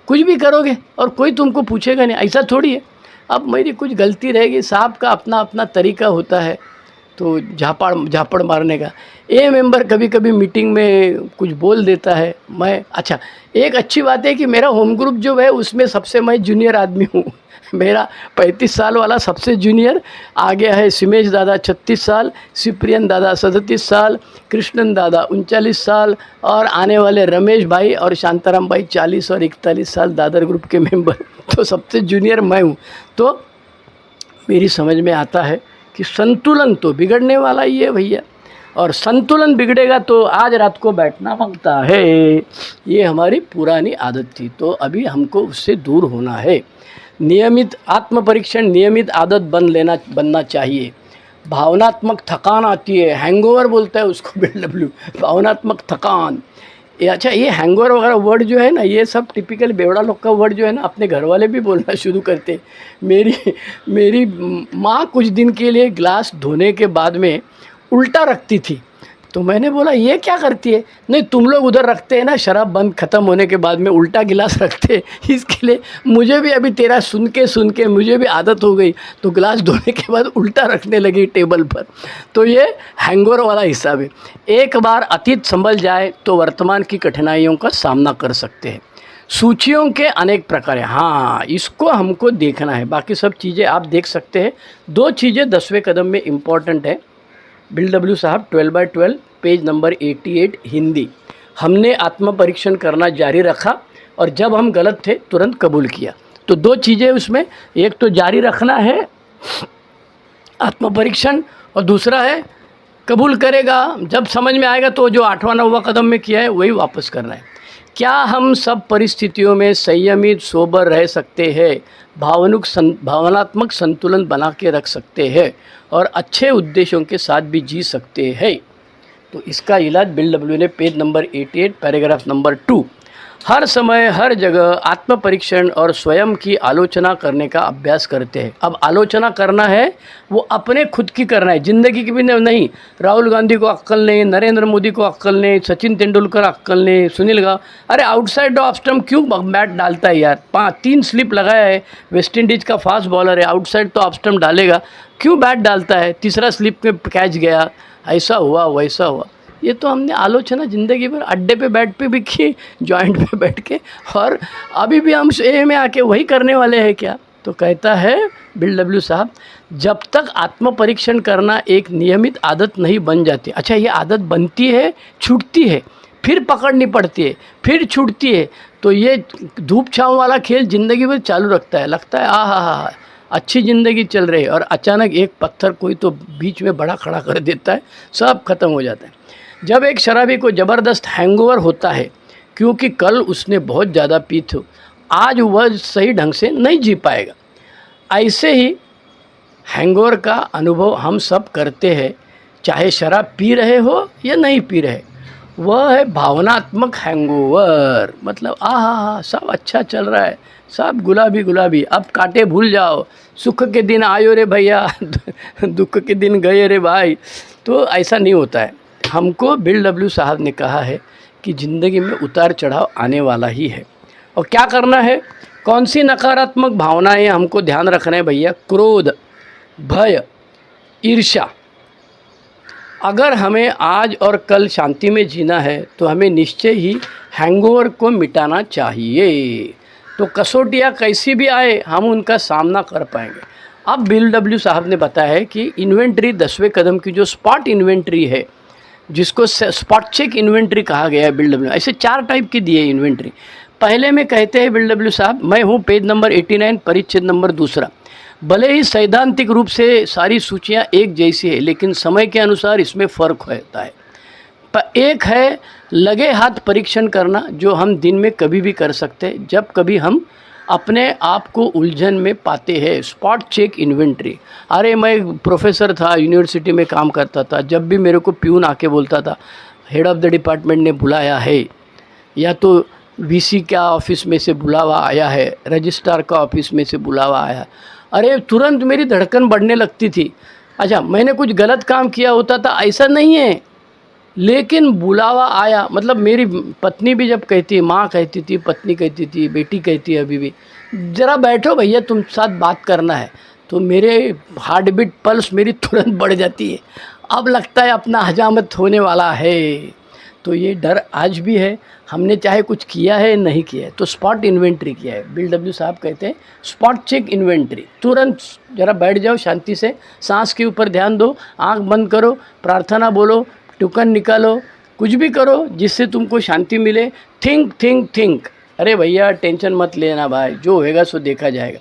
Speaker 1: कुछ भी करोगे और कोई तुमको पूछेगा नहीं, ऐसा थोड़ी है। अब मेरी कुछ गलती रहेगी, साहब का अपना अपना तरीका होता है, तो झापड़ मारने का। ए मेंबर कभी कभी मीटिंग में कुछ बोल देता है, मैं अच्छा, एक अच्छी बात है कि मेरा होम ग्रुप जो है उसमें सबसे मैं जूनियर आदमी हूँ मेरा 35 साल वाला सबसे जूनियर, आगे है सिमेश दादा 36 साल, सिप्रियन दादा 37 साल, कृष्णन दादा 39 साल, और आने वाले रमेश भाई और शांताराम भाई 40 और 41 साल दादर ग्रुप के मेंबर। तो सबसे जूनियर मैं हूँ। तो मेरी समझ में आता है कि संतुलन तो बिगड़ने वाला ही है भैया, और संतुलन बिगड़ेगा तो आज रात को बैठना मांगता है। ये हमारी पुरानी आदत थी, तो अभी हमको उससे दूर होना है। नियमित आत्म परीक्षण, नियमित आदत बनना चाहिए। भावनात्मक थकान आती है, हैंगओवर बोलता है उसको BLW, भावनात्मक थकान। अच्छा, ये हैंगओवर वगैरह वर्ड जो है ना, ये सब टिपिकल बेवड़ा लोग का वर्ड जो है ना, अपने घर वाले भी बोलना शुरू करते। मेरी माँ कुछ दिन के लिए ग्लास धोने के बाद में उल्टा रखती थी, तो मैंने बोला ये क्या करती है? नहीं, तुम लोग उधर रखते हैं ना, शराब बंद ख़त्म होने के बाद में उल्टा गिलास रखते, इसके लिए मुझे भी अभी तेरा सुन के मुझे भी आदत हो गई, तो गिलास धोने के बाद उल्टा रखने लगी टेबल पर। तो ये हैंगओवर वाला हिसाब है। एक बार अतीत संभल जाए तो वर्तमान की कठिनाइयों का सामना कर सकते हैं। सूचियों के अनेक प्रकार हैं, हाँ इसको हमको देखना है, बाकी सब चीज़ें आप देख सकते हैं। 2 चीज़ें 10वें कदम में इम्पॉर्टेंट है। BLW साहब 12/12 पेज नंबर 88 हिंदी। हमने आत्म परीक्षण करना जारी रखा और जब हम गलत थे तुरंत कबूल किया। तो 2 चीज़ें उसमें, एक तो जारी रखना है आत्म परीक्षण, और दूसरा है कबूल करेगा जब समझ में आएगा, तो जो 8वां 9वां कदम में किया है वही वापस करना है। क्या हम सब परिस्थितियों में संयमित सोबर रह सकते हैं, भावनात्मक संतुलन बना के रख सकते हैं और अच्छे उद्देश्यों के साथ भी जी सकते हैं? तो इसका इलाज BLW ने पेज नंबर 88 पैराग्राफ नंबर 2, हर समय हर जगह आत्म परीक्षण और स्वयं की आलोचना करने का अभ्यास करते हैं। अब आलोचना करना है वो अपने खुद की करना है, ज़िंदगी की भी नहीं। राहुल गांधी को अक्ल नहीं, नरेंद्र मोदी को अक्ल नहीं, सचिन तेंदुलकर अक्ल नहीं, सुनील गाव, अरे आउटसाइड ऑफ स्टंप क्यों बैट डालता है यार? 3 स्लिप लगाया है, वेस्ट इंडीज़ का फास्ट बॉलर है, आउटसाइड तो ऑफ स्टंप डालेगा, क्यों बैट डालता है? तीसरा स्लिप में कैच गया, ऐसा हुआ वैसा हुआ। ये तो हमने आलोचना ज़िंदगी भर अड्डे पे बैठ पे भी की, जॉइंट पे बैठ के, और अभी भी हम ए में आके वही करने वाले हैं क्या? तो कहता है BLW साहब, जब तक आत्म परीक्षण करना एक नियमित आदत नहीं बन जाती। अच्छा, ये आदत बनती है, छूटती है, फिर पकड़नी पड़ती है, फिर छूटती है, तो ये धूप छाँव वाला खेल ज़िंदगी भर चालू रखता है। लगता है हा अच्छी ज़िंदगी चल रही है, और अचानक एक पत्थर कोई तो बीच में बड़ा खड़ा कर देता है, सब खत्म हो जाता है। जब एक शराबी को ज़बरदस्त हैंगओवर होता है क्योंकि कल उसने बहुत ज़्यादा पी थी, आज वह सही ढंग से नहीं जी पाएगा। ऐसे ही हैंगओवर का अनुभव हम सब करते हैं, चाहे शराब पी रहे हो या नहीं पी रहे। वह है भावनात्मक हैंगओवर, मतलब आहा सब अच्छा चल रहा है, सब गुलाबी गुलाबी, अब कांटे भूल जाओ, सुख के दिन आयो रे भैया दुख के दिन गए रे भाई। तो ऐसा नहीं होता है। हमको BLW साहब ने कहा है कि ज़िंदगी में उतार चढ़ाव आने वाला ही है, और क्या करना है, कौन सी नकारात्मक भावनाएं हमको ध्यान रखना है भैया? क्रोध, भय, ईर्ष्या। अगर हमें आज और कल शांति में जीना है तो हमें निश्चय ही हैंगओवर को मिटाना चाहिए। तो कसौटियाँ कैसी भी आए हम उनका सामना कर पाएंगे। अब BLW साहब ने बताया है कि इन्वेंट्री 10वें कदम की जो स्पॉट इन्वेंट्री है, जिसको स्पॉट चेक इन्वेंट्री कहा गया है BLW, ऐसे 4 टाइप की दी है इन्वेंट्री। पहले में कहते हैं BLW साहब, मैं हूँ पेज नंबर 89 परिच्छेद नंबर 2, भले ही सैद्धांतिक रूप से सारी सूचियाँ एक जैसी है, लेकिन समय के अनुसार इसमें फ़र्क होता है। एक है लगे हाथ परीक्षण करना, जो हम दिन में कभी भी कर सकते हैं जब कभी हम अपने आप को उलझन में पाते हैं। स्पॉट चेक इन्वेंट्री, अरे मैं प्रोफेसर था, यूनिवर्सिटी में काम करता था, जब भी मेरे को प्यून आके बोलता था हेड ऑफ़ द डिपार्टमेंट ने बुलाया है, या तो VC का ऑफिस में से बुलावा आया है, रजिस्ट्रार का ऑफिस में से बुलावा आया, अरे तुरंत मेरी धड़कन बढ़ने लगती थी। अच्छा, मैंने कुछ गलत काम किया होता था ऐसा नहीं है, लेकिन बुलावा आया, मतलब मेरी पत्नी भी जब कहती है, माँ कहती थी, पत्नी कहती थी, बेटी कहती है अभी भी, ज़रा बैठो भैया तुम साथ बात करना है, तो मेरे हार्ट बीट पल्स मेरी तुरंत बढ़ जाती है। अब लगता है अपना हजामत होने वाला है। तो ये डर आज भी है। हमने चाहे कुछ किया है नहीं किया है, तो स्पॉट इन्वेंट्री किया है। बिल डब्ल्यू साहब कहते हैं स्पॉट चेक इन्वेंट्री। तुरंत ज़रा बैठ जाओ शांति से, सांस के ऊपर ध्यान दो, आंख बंद करो, प्रार्थना बोलो, टुकन निकालो, कुछ भी करो जिससे तुमको शांति मिले। Think think think. अरे भैया टेंशन मत लेना भाई, जो होएगा सो देखा जाएगा।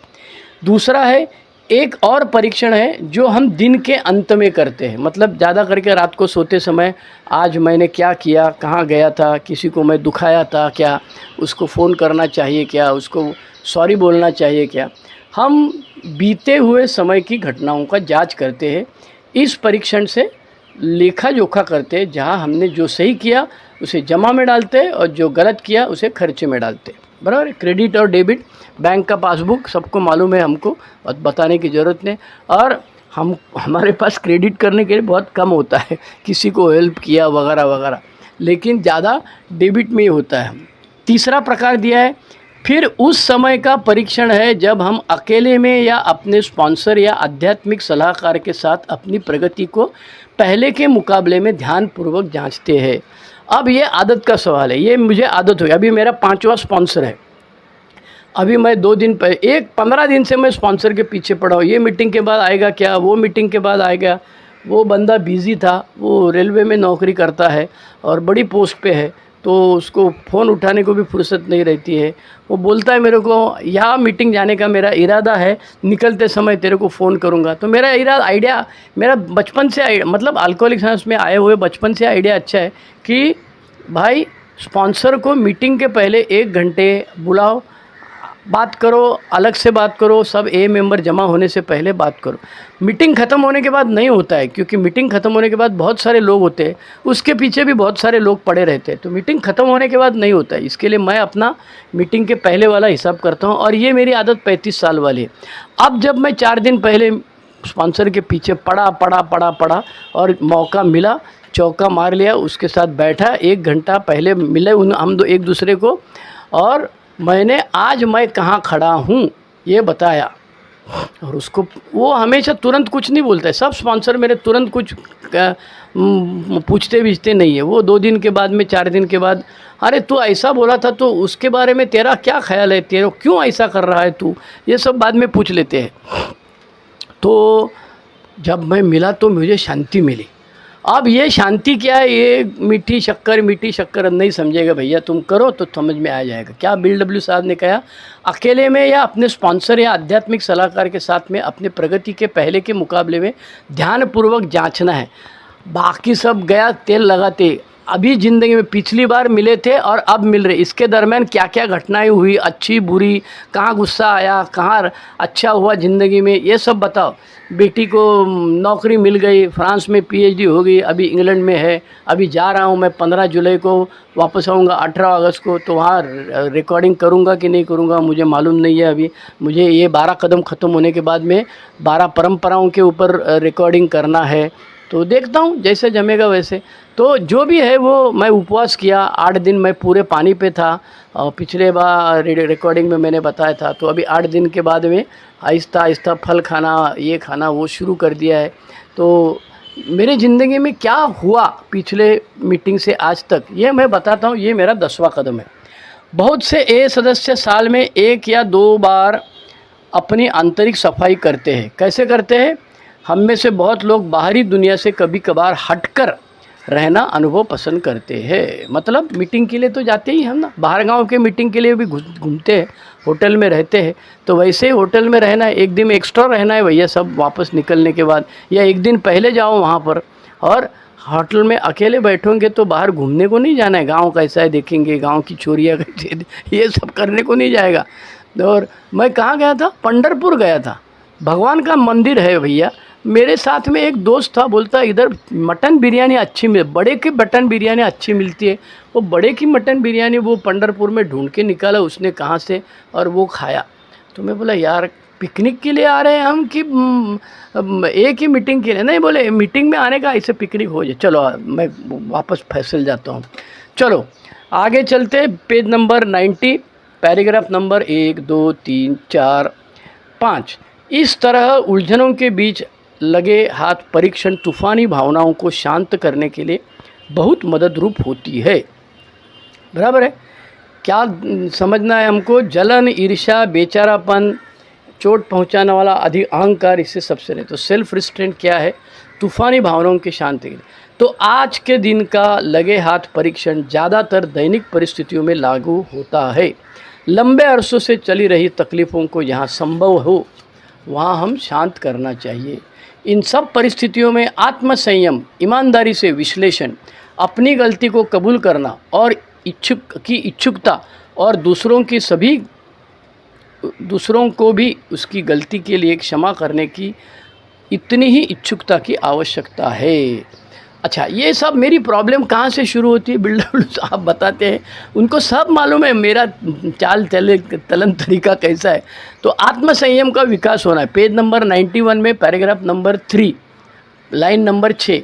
Speaker 1: दूसरा है, एक और परीक्षण है जो हम दिन के अंत में करते हैं, मतलब ज़्यादा करके रात को सोते समय आज मैंने क्या किया, कहाँ गया था, किसी को मैं दुखाया था क्या, उसको फ़ोन करना चाहिए क्या, उसको सॉरी बोलना चाहिए क्या। हम बीते हुए समय की घटनाओं का जांच करते हैं। इस परीक्षण से लेखा जोखा करते हैं, जहाँ हमने जो सही किया उसे जमा में डालते हैं और जो गलत किया उसे खर्चे में डालते हैं। बराबर। क्रेडिट और डेबिट, बैंक का पासबुक सबको मालूम है, हमको और बताने की ज़रूरत नहीं। और हमारे पास क्रेडिट करने के लिए बहुत कम होता है, किसी को हेल्प किया वगैरह वगैरह, लेकिन ज़्यादा डेबिट में ही होता है। तीसरा प्रकार दिया है, फिर उस समय का परीक्षण है जब हम अकेले में या अपने स्पॉन्सर या आध्यात्मिक सलाहकार के साथ अपनी प्रगति को पहले के मुकाबले में ध्यानपूर्वक जांचते हैं। अब ये आदत का सवाल है, ये मुझे आदत हो गई। अभी मेरा 5वां स्पॉन्सर है। अभी मैं 2 दिन पहले 15 दिन से मैं स्पॉन्सर के पीछे पड़ा हूँ। ये मीटिंग के बाद आएगा क्या, वो मीटिंग के बाद आएगा। वो बंदा बिज़ी था, वो रेलवे में नौकरी करता है और बड़ी पोस्ट पे है, तो उसको फ़ोन उठाने को भी फुर्सत नहीं रहती है। वो बोलता है मेरे को यहाँ मीटिंग जाने का मेरा इरादा है, निकलते समय तेरे को फ़ोन करूँगा। तो मेरा आइडिया मेरा बचपन से मतलब अल्कोहलिक साइंस में आए हुए बचपन से आइडिया अच्छा है कि भाई स्पॉन्सर को मीटिंग के पहले 1 घंटे बुलाओ, बात करो, अलग से बात करो, सब मेंबर जमा होने से पहले बात करो। मीटिंग ख़त्म होने के बाद नहीं होता है, क्योंकि मीटिंग ख़त्म होने के बाद बहुत सारे लोग होते हैं, उसके पीछे भी बहुत सारे लोग पड़े रहते हैं, तो मीटिंग ख़त्म होने के बाद नहीं होता है। इसके लिए मैं अपना मीटिंग के पहले वाला हिसाब करता हूँ, और ये मेरी आदत 35 साल वाली है। अब जब मैं 4 दिन पहले स्पॉन्सर के पीछे पड़ा और मौका मिला, चौका मार लिया, उसके साथ बैठा, 1 घंटा पहले मिले हम एक दूसरे को, और मैंने आज मैं कहाँ खड़ा हूँ ये बताया। और उसको वो हमेशा तुरंत कुछ नहीं बोलता है। सब स्पॉन्सर मेरे तुरंत कुछ पूछते बीछते नहीं है। वो 2 दिन के बाद में, 4 दिन के बाद, अरे तू ऐसा बोला था तो उसके बारे में तेरा क्या ख्याल है, तेरा क्यों ऐसा कर रहा है तू, ये सब बाद में पूछ लेते हैं। तो जब मैं मिला तो मुझे शांति मिली। अब ये शांति क्या है, ये मीठी शक्कर नहीं समझेगा भैया, तुम करो तो समझ में आ जाएगा। क्या बिल डब्ल्यू साहब ने कहा, अकेले में या अपने स्पॉन्सर या आध्यात्मिक सलाहकार के साथ में अपने प्रगति के पहले के मुकाबले में ध्यानपूर्वक जांचना है। बाकी सब गया तेल लगाते। अभी ज़िंदगी में पिछली बार मिले थे और अब मिल रहे, इसके दरमियान क्या क्या घटनाएं हुई, अच्छी बुरी, कहाँ गुस्सा आया, कहाँ अच्छा हुआ ज़िंदगी में, ये सब बताओ। बेटी को नौकरी मिल गई, फ्रांस में पीएचडी हो गई, अभी इंग्लैंड में है। अभी जा रहा हूँ मैं, 15 जुलाई को वापस आऊँगा, 18 अगस्त को, तो वहाँ रिकॉर्डिंग करूँगा कि नहीं करूँगा मुझे मालूम नहीं है। अभी मुझे ये 12 कदम ख़त्म होने के बाद में 12 परंपराओं के ऊपर रिकॉर्डिंग करना है, तो देखता हूँ जैसे जमेगा वैसे। तो जो भी है वो मैं उपवास किया, 8 दिन मैं पूरे पानी पे था, और पिछले बार रिकॉर्डिंग में मैंने बताया था। तो अभी 8 दिन के बाद में आहिस्ता आहिस्ता फल खाना, ये खाना वो शुरू कर दिया है। तो मेरे ज़िंदगी में क्या हुआ पिछले मीटिंग से आज तक, ये मैं बताता हूँ। ये मेरा 10वां कदम है। बहुत से सदस्य साल में 1 या 2 बार अपनी आंतरिक सफाई करते हैं। कैसे करते हैं? हम में से बहुत लोग बाहरी दुनिया से कभी कभार हटकर रहना अनुभव पसंद करते हैं। मतलब मीटिंग के लिए तो जाते ही हम ना, बाहर गांव के मीटिंग के लिए भी घूमते हैं, होटल में रहते हैं। तो वैसे ही होटल में रहना है, 1 दिन एक्स्ट्रा रहना है भैया, सब वापस निकलने के बाद, या 1 दिन पहले जाओ वहाँ पर। और होटल में अकेले बैठोगे तो बाहर घूमने को नहीं जाना है, गाँव कैसा है देखेंगे, गाँव की चोरियाँ कैसे, ये सब करने को नहीं जाएगा। और मैं कहाँ गया था? पंढरपुर गया था। भगवान का मंदिर है भैया। मेरे साथ में एक दोस्त था, बोलता इधर मटन बिरयानी अच्छी बड़े की मटन बिरयानी अच्छी मिलती है। वो बड़े की मटन बिरयानी वो पंढरपुर में ढूंढ के निकाला उसने कहाँ से, और वो खाया। तो मैं बोला यार पिकनिक के लिए आ रहे हैं हम कि एक ही मीटिंग के लिए? नहीं, बोले मीटिंग में आने का ऐसे पिकनिक हो जाए। चलो मैं वापस फैसल जाता हूँ। चलो आगे चलते, पेज नंबर 90, पैराग्राफ नंबर 1, 2, 3, 4, 5। इस तरह उलझनों के बीच लगे हाथ परीक्षण तूफ़ानी भावनाओं को शांत करने के लिए बहुत मदद रूप होती है। बराबर है। क्या समझना है हमको? जलन, ईर्ष्या, बेचारापन, चोट पहुंचाने वाला अधिक अहंकार, इससे सबसे नहीं। तो सेल्फ रिस्ट्रेंट क्या है? तूफानी भावनाओं की शांति के लिए। तो आज के दिन का लगे हाथ परीक्षण ज़्यादातर दैनिक परिस्थितियों में लागू होता है। लंबे अरसों से चली रही तकलीफ़ों को जहाँ संभव हो वहाँ हम शांत करना चाहिए। इन सब परिस्थितियों में आत्मसंयम, ईमानदारी से विश्लेषण, अपनी गलती को कबूल करना और इच्छुकता और दूसरों को भी उसकी गलती के लिए क्षमा करने की इतनी ही इच्छुकता की आवश्यकता है। अच्छा, ये सब मेरी प्रॉब्लम कहाँ से शुरू होती है? बिल्डर साहब बताते हैं, उनको सब मालूम है मेरा चाल चलन तरीका कैसा है। तो आत्मसंयम का विकास होना है। पेज नंबर 91 में पैराग्राफ नंबर 3 लाइन नंबर 6,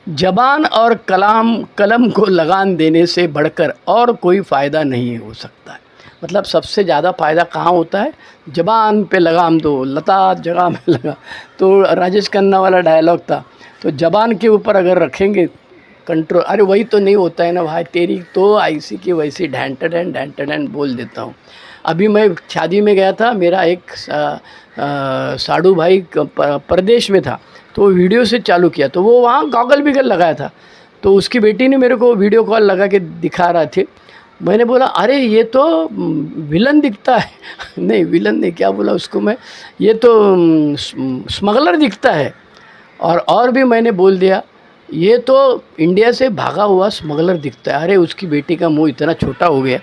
Speaker 1: जबान और कलम को लगाम देने से बढ़कर और कोई फ़ायदा नहीं हो सकता है। मतलब सबसे ज़्यादा फ़ायदा कहाँ होता है? जबान पे लगाम दो, लता जगह में लगा। तो राजेश खन्ना वाला डायलॉग था। तो जबान के ऊपर अगर रखेंगे कंट्रोल, अरे वही तो नहीं होता है ना भाई, तेरी तो ऐसी की वैसी ढैंट बोल देता हूँ। अभी मैं शादी में गया था, मेरा एक साड़ू भाई प्रदेश में था, तो वीडियो से चालू किया, तो वो वहाँ गॉगल बिगल लगाया था। तो उसकी बेटी ने मेरे को वीडियो कॉल लगा के दिखा रहा थे। मैंने बोला अरे ये तो विलन दिखता है। नहीं विलन नहीं, क्या बोला उसको मैं, ये तो स्मगलर दिखता है। और भी मैंने बोल दिया ये तो इंडिया से भागा हुआ स्मगलर दिखता है। अरे उसकी बेटी का मुंह इतना छोटा हो गया।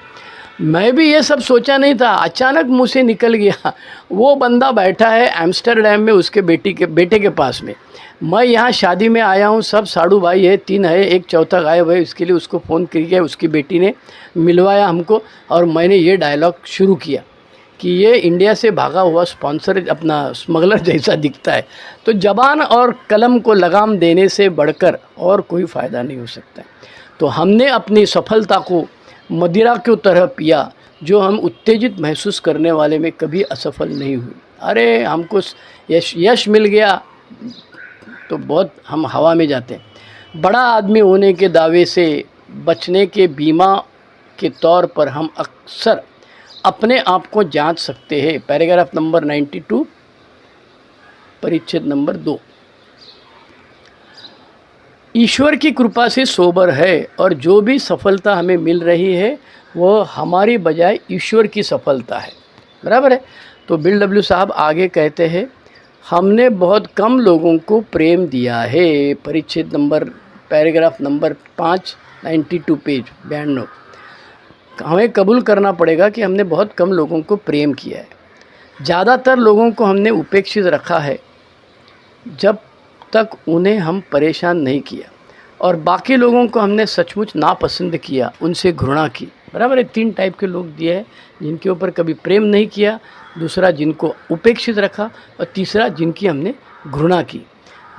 Speaker 1: मैं भी ये सब सोचा नहीं था, अचानक मुँह से निकल गया। वो बंदा बैठा है एम्स्टर्डम में उसके बेटे के पास में। मैं यहाँ शादी में आया हूँ, सब साड़ू भाई है, 3 है, एक चौथा गायब है। इसके लिए उसको फ़ोन किया, उसकी बेटी ने मिलवाया हमको और मैंने ये डायलॉग शुरू किया कि ये इंडिया से भागा हुआ स्पॉन्सर अपना स्मगलर जैसा दिखता है। तो जबान और कलम को लगाम देने से बढ़कर और कोई फ़ायदा नहीं हो सकता। तो हमने अपनी सफलता को मदिरा की तरह पिया, जो हम उत्तेजित महसूस करने वाले में कभी असफल नहीं हुए। अरे हमको यश मिल गया तो बहुत हम हवा में जाते हैं। बड़ा आदमी होने के दावे से बचने के बीमा के तौर पर हम अक्सर अपने आप को जांच सकते हैं। पैराग्राफ नंबर 92 परिच्छेद नंबर 2। ईश्वर की कृपा से सोबर है और जो भी सफलता हमें मिल रही है वो हमारी बजाय ईश्वर की सफलता है। बराबर है। तो बिल डब्ल्यू साहब आगे कहते हैं, हमने बहुत कम लोगों को प्रेम दिया है। परिच्छेद नंबर पैराग्राफ नंबर 5 92 पेज 92। हमें कबूल करना पड़ेगा कि हमने बहुत कम लोगों को प्रेम किया है। ज़्यादातर लोगों को हमने उपेक्षित रखा है जब तक उन्हें हम परेशान नहीं किया, और बाकी लोगों को हमने सचमुच नापसंद किया, उनसे घृणा की। बराबर है। 3 टाइप के लोग दिए हैं, जिनके ऊपर कभी प्रेम नहीं किया, दूसरा जिनको उपेक्षित रखा, और तीसरा जिनकी हमने घृणा की।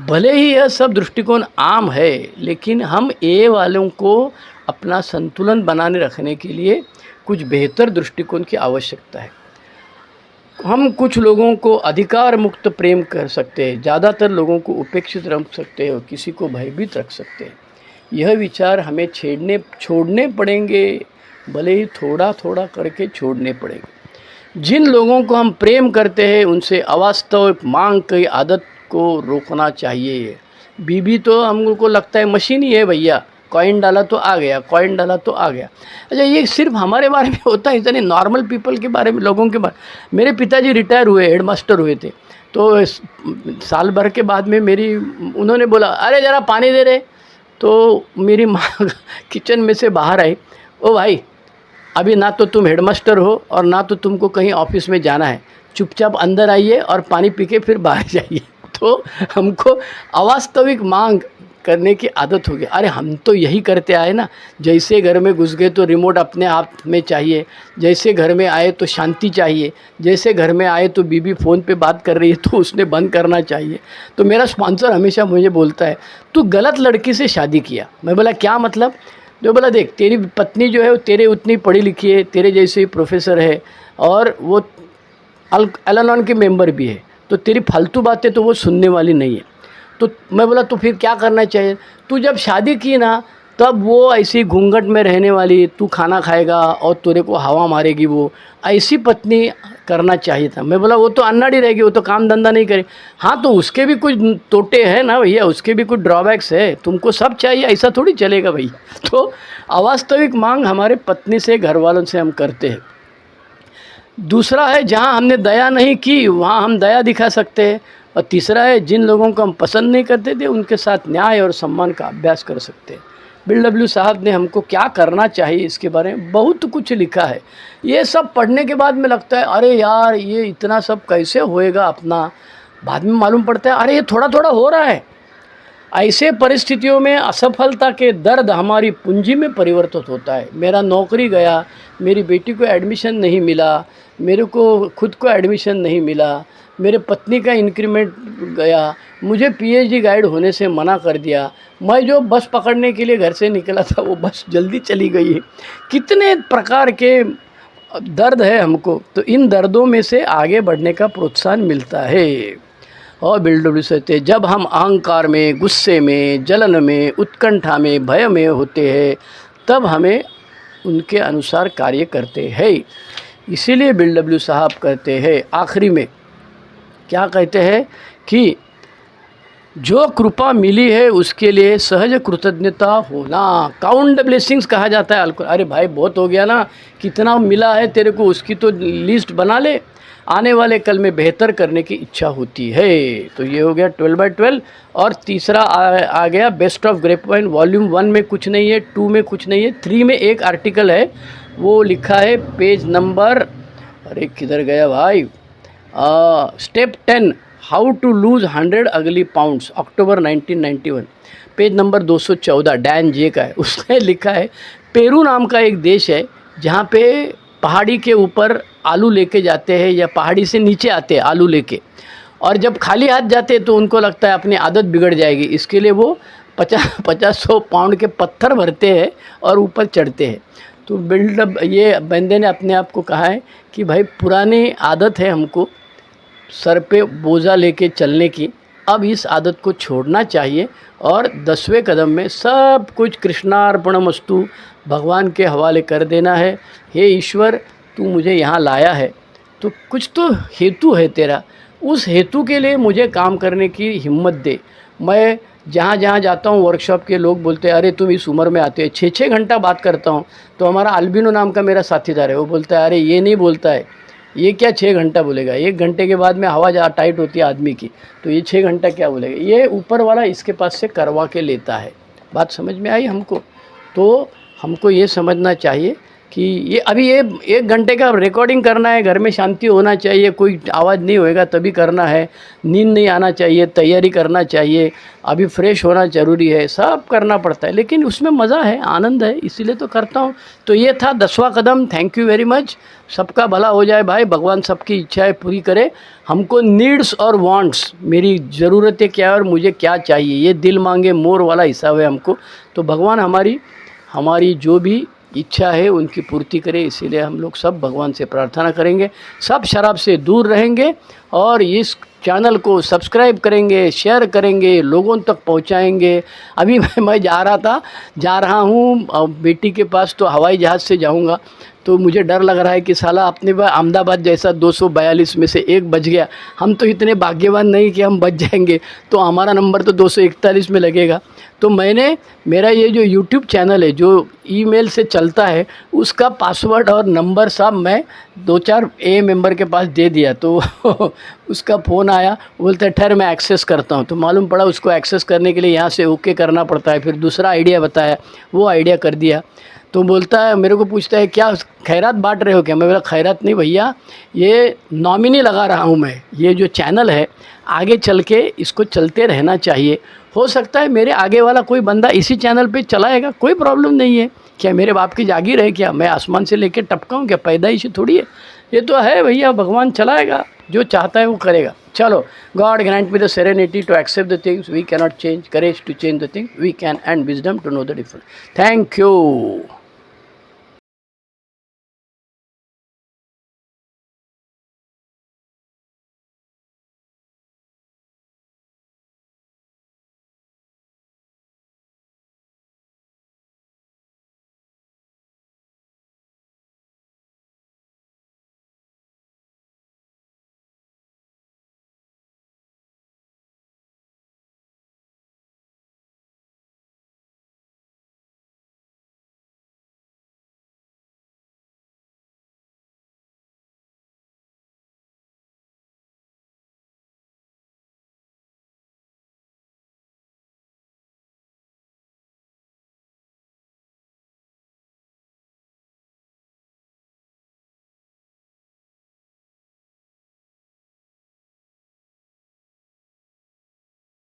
Speaker 1: भले ही यह सब दृष्टिकोण आम है, लेकिन हम ए वालों को अपना संतुलन बनाने रखने के लिए कुछ बेहतर दृष्टिकोण की आवश्यकता है। हम कुछ लोगों को अधिकार मुक्त प्रेम कर सकते हैं, ज़्यादातर लोगों को उपेक्षित रख सकते हैं और किसी को भयभीत रख सकते हैं। यह विचार हमें छोड़ने पड़ेंगे, भले ही थोड़ा थोड़ा करके छोड़ने पड़ेंगे। जिन लोगों को हम प्रेम करते हैं उनसे अवास्तविक मांग की आदत को रोकना चाहिए। बीबी तो हमको लगता है मशीन ही है भैया, कॉइन डाला तो आ गया, कॉइन डाला तो आ गया। अच्छा, ये सिर्फ हमारे बारे में होता है, इतने नॉर्मल पीपल के बारे में, लोगों के बारे। मेरे पिताजी रिटायर हुए, हेडमास्टर हुए थे, तो साल भर के बाद में उन्होंने बोला अरे ज़रा पानी दे रहे। तो मेरी माँ किचन में से बाहर आई, ओ भाई अभी ना तो तुम हेडमास्टर हो और ना तो तुमको कहीं ऑफिस में जाना है, चुपचाप अंदर आइए और पानी पी के फिर बाहर जाइए। तो हमको अवास्तविक मांग करने की आदत हो गई। अरे हम तो यही करते आए ना, जैसे घर में घुस गए तो रिमोट अपने आप में चाहिए, जैसे घर में आए तो शांति चाहिए, जैसे घर में आए तो बीबी फ़ोन पे बात कर रही है तो उसने बंद करना चाहिए। तो मेरा स्पॉन्सर हमेशा मुझे बोलता है तू गलत लड़की से शादी किया। मैं बोला क्या मतलब? जो बोला देख तेरी पत्नी जो है वो तेरे उतनी पढ़ी लिखी है, तेरे जैसे ही प्रोफेसर है और वो अल-अनॉन के मेंबर भी है, तो तेरी फालतू बातें तो वो सुनने वाली नहीं है। तो मैं बोला तो फिर क्या करना चाहिए? तू जब शादी की ना तब वो ऐसी घूंघट में रहने वाली, तू खाना खाएगा और तेरे को हवा मारेगी, वो ऐसी पत्नी करना चाहिए था। मैं बोला वो तो अनाड़ी रहेगी, वो तो काम धंधा नहीं करे। हाँ, तो उसके भी कुछ तोटे हैं ना भैया, उसके भी कुछ ड्रॉबैक्स है, तुमको सब चाहिए ऐसा थोड़ी चलेगा भैया। तो अवास्तविक मांग हमारे पत्नी से, घर वालों से हम करते हैं। दूसरा है, जहाँ हमने दया नहीं की वहाँ हम दया दिखा सकते हैं। और तीसरा है, जिन लोगों को हम पसंद नहीं करते थे उनके साथ न्याय और सम्मान का अभ्यास कर सकते हैं। बिल डब्ल्यू साहब ने हमको क्या करना चाहिए इसके बारे में बहुत कुछ लिखा है। ये सब पढ़ने के बाद में लगता है अरे यार ये इतना सब कैसे होएगा अपना। बाद में मालूम पड़ता है अरे ये थोड़ा थोड़ा हो रहा है। ऐसे परिस्थितियों में असफलता के दर्द हमारी पूंजी में परिवर्तित होता है। मेरा नौकरी गया, मेरी बेटी को एडमिशन नहीं मिला, मेरे को खुद को एडमिशन नहीं मिला, मेरे पत्नी का इंक्रीमेंट गया, मुझे पीएचडी गाइड होने से मना कर दिया, मैं जो बस पकड़ने के लिए घर से निकला था वो बस जल्दी चली गई है। कितने प्रकार के दर्द है हमको, तो इन दर्दों में से आगे बढ़ने का प्रोत्साहन मिलता है। और बिल डब्ल्यू कहते हैं, जब हम अहंकार में, गुस्से में, जलन में, उत्कंठा में, भय में होते हैं तब हमें उनके अनुसार कार्य करते हैं। इसीलिए बिल डब्ल्यू साहब कहते हैं आखिरी में क्या कहते हैं कि जो कृपा मिली है उसके लिए सहज कृतज्ञता होना। काउंट द ब्लेसिंग्स कहा जाता है अल्कुर। अरे भाई बहुत हो गया ना, कितना मिला है तेरे को उसकी तो लिस्ट बना ले, आने वाले कल में बेहतर करने की इच्छा होती है। तो ये हो गया 12/12। और तीसरा आ गया best of grape wine. Volume 1 में कुछ नहीं है, 2 में कुछ नहीं है, 3 में एक आर्टिकल है, वो लिखा है पेज नंबर, अरे किधर गया भाई, स्टेप 10 हाउ टू लूज़ 100 अगली पाउंड्स, अक्टूबर 1991, पेज नंबर 214, डैन जे का है। उसने लिखा है पेरू नाम का एक देश है जहाँ पे पहाड़ी के ऊपर आलू लेके जाते हैं या पहाड़ी से नीचे आते हैं आलू लेके, और जब खाली हाथ जाते हैं तो उनको लगता है अपनी आदत बिगड़ जाएगी, इसके लिए वो 50-100 पाउंड के पत्थर भरते हैं और ऊपर चढ़ते हैं। तो बिल्डअप ये बंदे ने अपने आप को कहा है कि भाई पुरानी आदत है हमको सर पे बोझा लेके चलने की, अब इस आदत को छोड़ना चाहिए और 10वें कदम में सब कुछ कृष्णार्पणमस्तु भगवान के हवाले कर देना है। हे ईश्वर, तू मुझे यहाँ लाया है तो कुछ तो हेतु है तेरा, उस हेतु के लिए मुझे काम करने की हिम्मत दे। मैं जहाँ जहाँ जाता हूँ वर्कशॉप के लोग बोलते हैं अरे तुम इस उम्र में आते हो, 6-6 घंटा बात करता हूँ। तो हमारा अल्बिनो नाम का मेरा साथीदार है, वो बोलता है अरे ये नहीं बोलता है, ये क्या 6 घंटा बोलेगा, 1 घंटे के बाद में हवा जहाँ टाइट होती है आदमी की, तो ये 6 घंटा क्या बोलेगा, ये ऊपर वाला इसके पास से करवा के लेता है। बात समझ में आई हमको? तो हमको ये समझना चाहिए कि ये अभी ये 1 घंटे का रिकॉर्डिंग करना है, घर में शांति होना चाहिए, कोई आवाज़ नहीं होएगा तभी करना है, नींद नहीं आना चाहिए, तैयारी करना चाहिए, अभी फ्रेश होना ज़रूरी है, सब करना पड़ता है, लेकिन उसमें मज़ा है, आनंद है, इसीलिए तो करता हूँ। तो ये था 10वां कदम। Thank you very much. सबका भला हो जाए भाई, भगवान सबकी इच्छाएं पूरी करे। हमको नीड्स और वांट्स, मेरी ज़रूरतें क्या है और मुझे क्या चाहिए, ये दिल मांगे मोर वाला हिसाब है हमको। तो भगवान हमारी जो भी इच्छा है उनकी पूर्ति करे, इसीलिए हम लोग सब भगवान से प्रार्थना करेंगे, सब शराब से दूर रहेंगे और इस चैनल को सब्सक्राइब करेंगे, शेयर करेंगे, लोगों तक पहुंचाएंगे। अभी मैं जा रहा हूँ बेटी के पास, तो हवाई जहाज़ से जाऊँगा, तो मुझे डर लग रहा है कि साला अपने अहमदाबाद जैसा 242 में से 1 बज गया, हम तो इतने भाग्यवान नहीं कि हम बच जाएंगे, तो हमारा नंबर तो 241 में लगेगा। तो मेरा ये जो YouTube चैनल है जो ईमेल से चलता है, उसका पासवर्ड और नंबर सब मैं 2-4 मेंबर के पास दे दिया। तो उसका फ़ोन आया, बोलते ठहर मैं एक्सेस करता हूँ। तो मालूम पड़ा उसको एक्सेस करने के लिए यहाँ से ओके करना पड़ता है, फिर दूसरा आइडिया बताया, वो आइडिया कर दिया। तो बोलता है, मेरे को पूछता है क्या खैरात बांट रहे हो क्या? मैं बोला खैरात नहीं भैया, ये नॉमिनी लगा रहा हूँ मैं, ये जो चैनल है आगे चल के इसको चलते रहना चाहिए। हो सकता है मेरे आगे वाला कोई बंदा इसी चैनल पे चलाएगा, कोई प्रॉब्लम नहीं है। क्या मेरे बाप की जागीर है क्या? मैं आसमान से लेके टपका हूँ क्या? पैदाइशी थोड़ी है, ये तो है भैया, भगवान चलाएगा, जो चाहता है वो करेगा। चलो, God grant me the serenity to accept the things we cannot change, courage to change the things we can, and wisdom to know the difference. Thank you.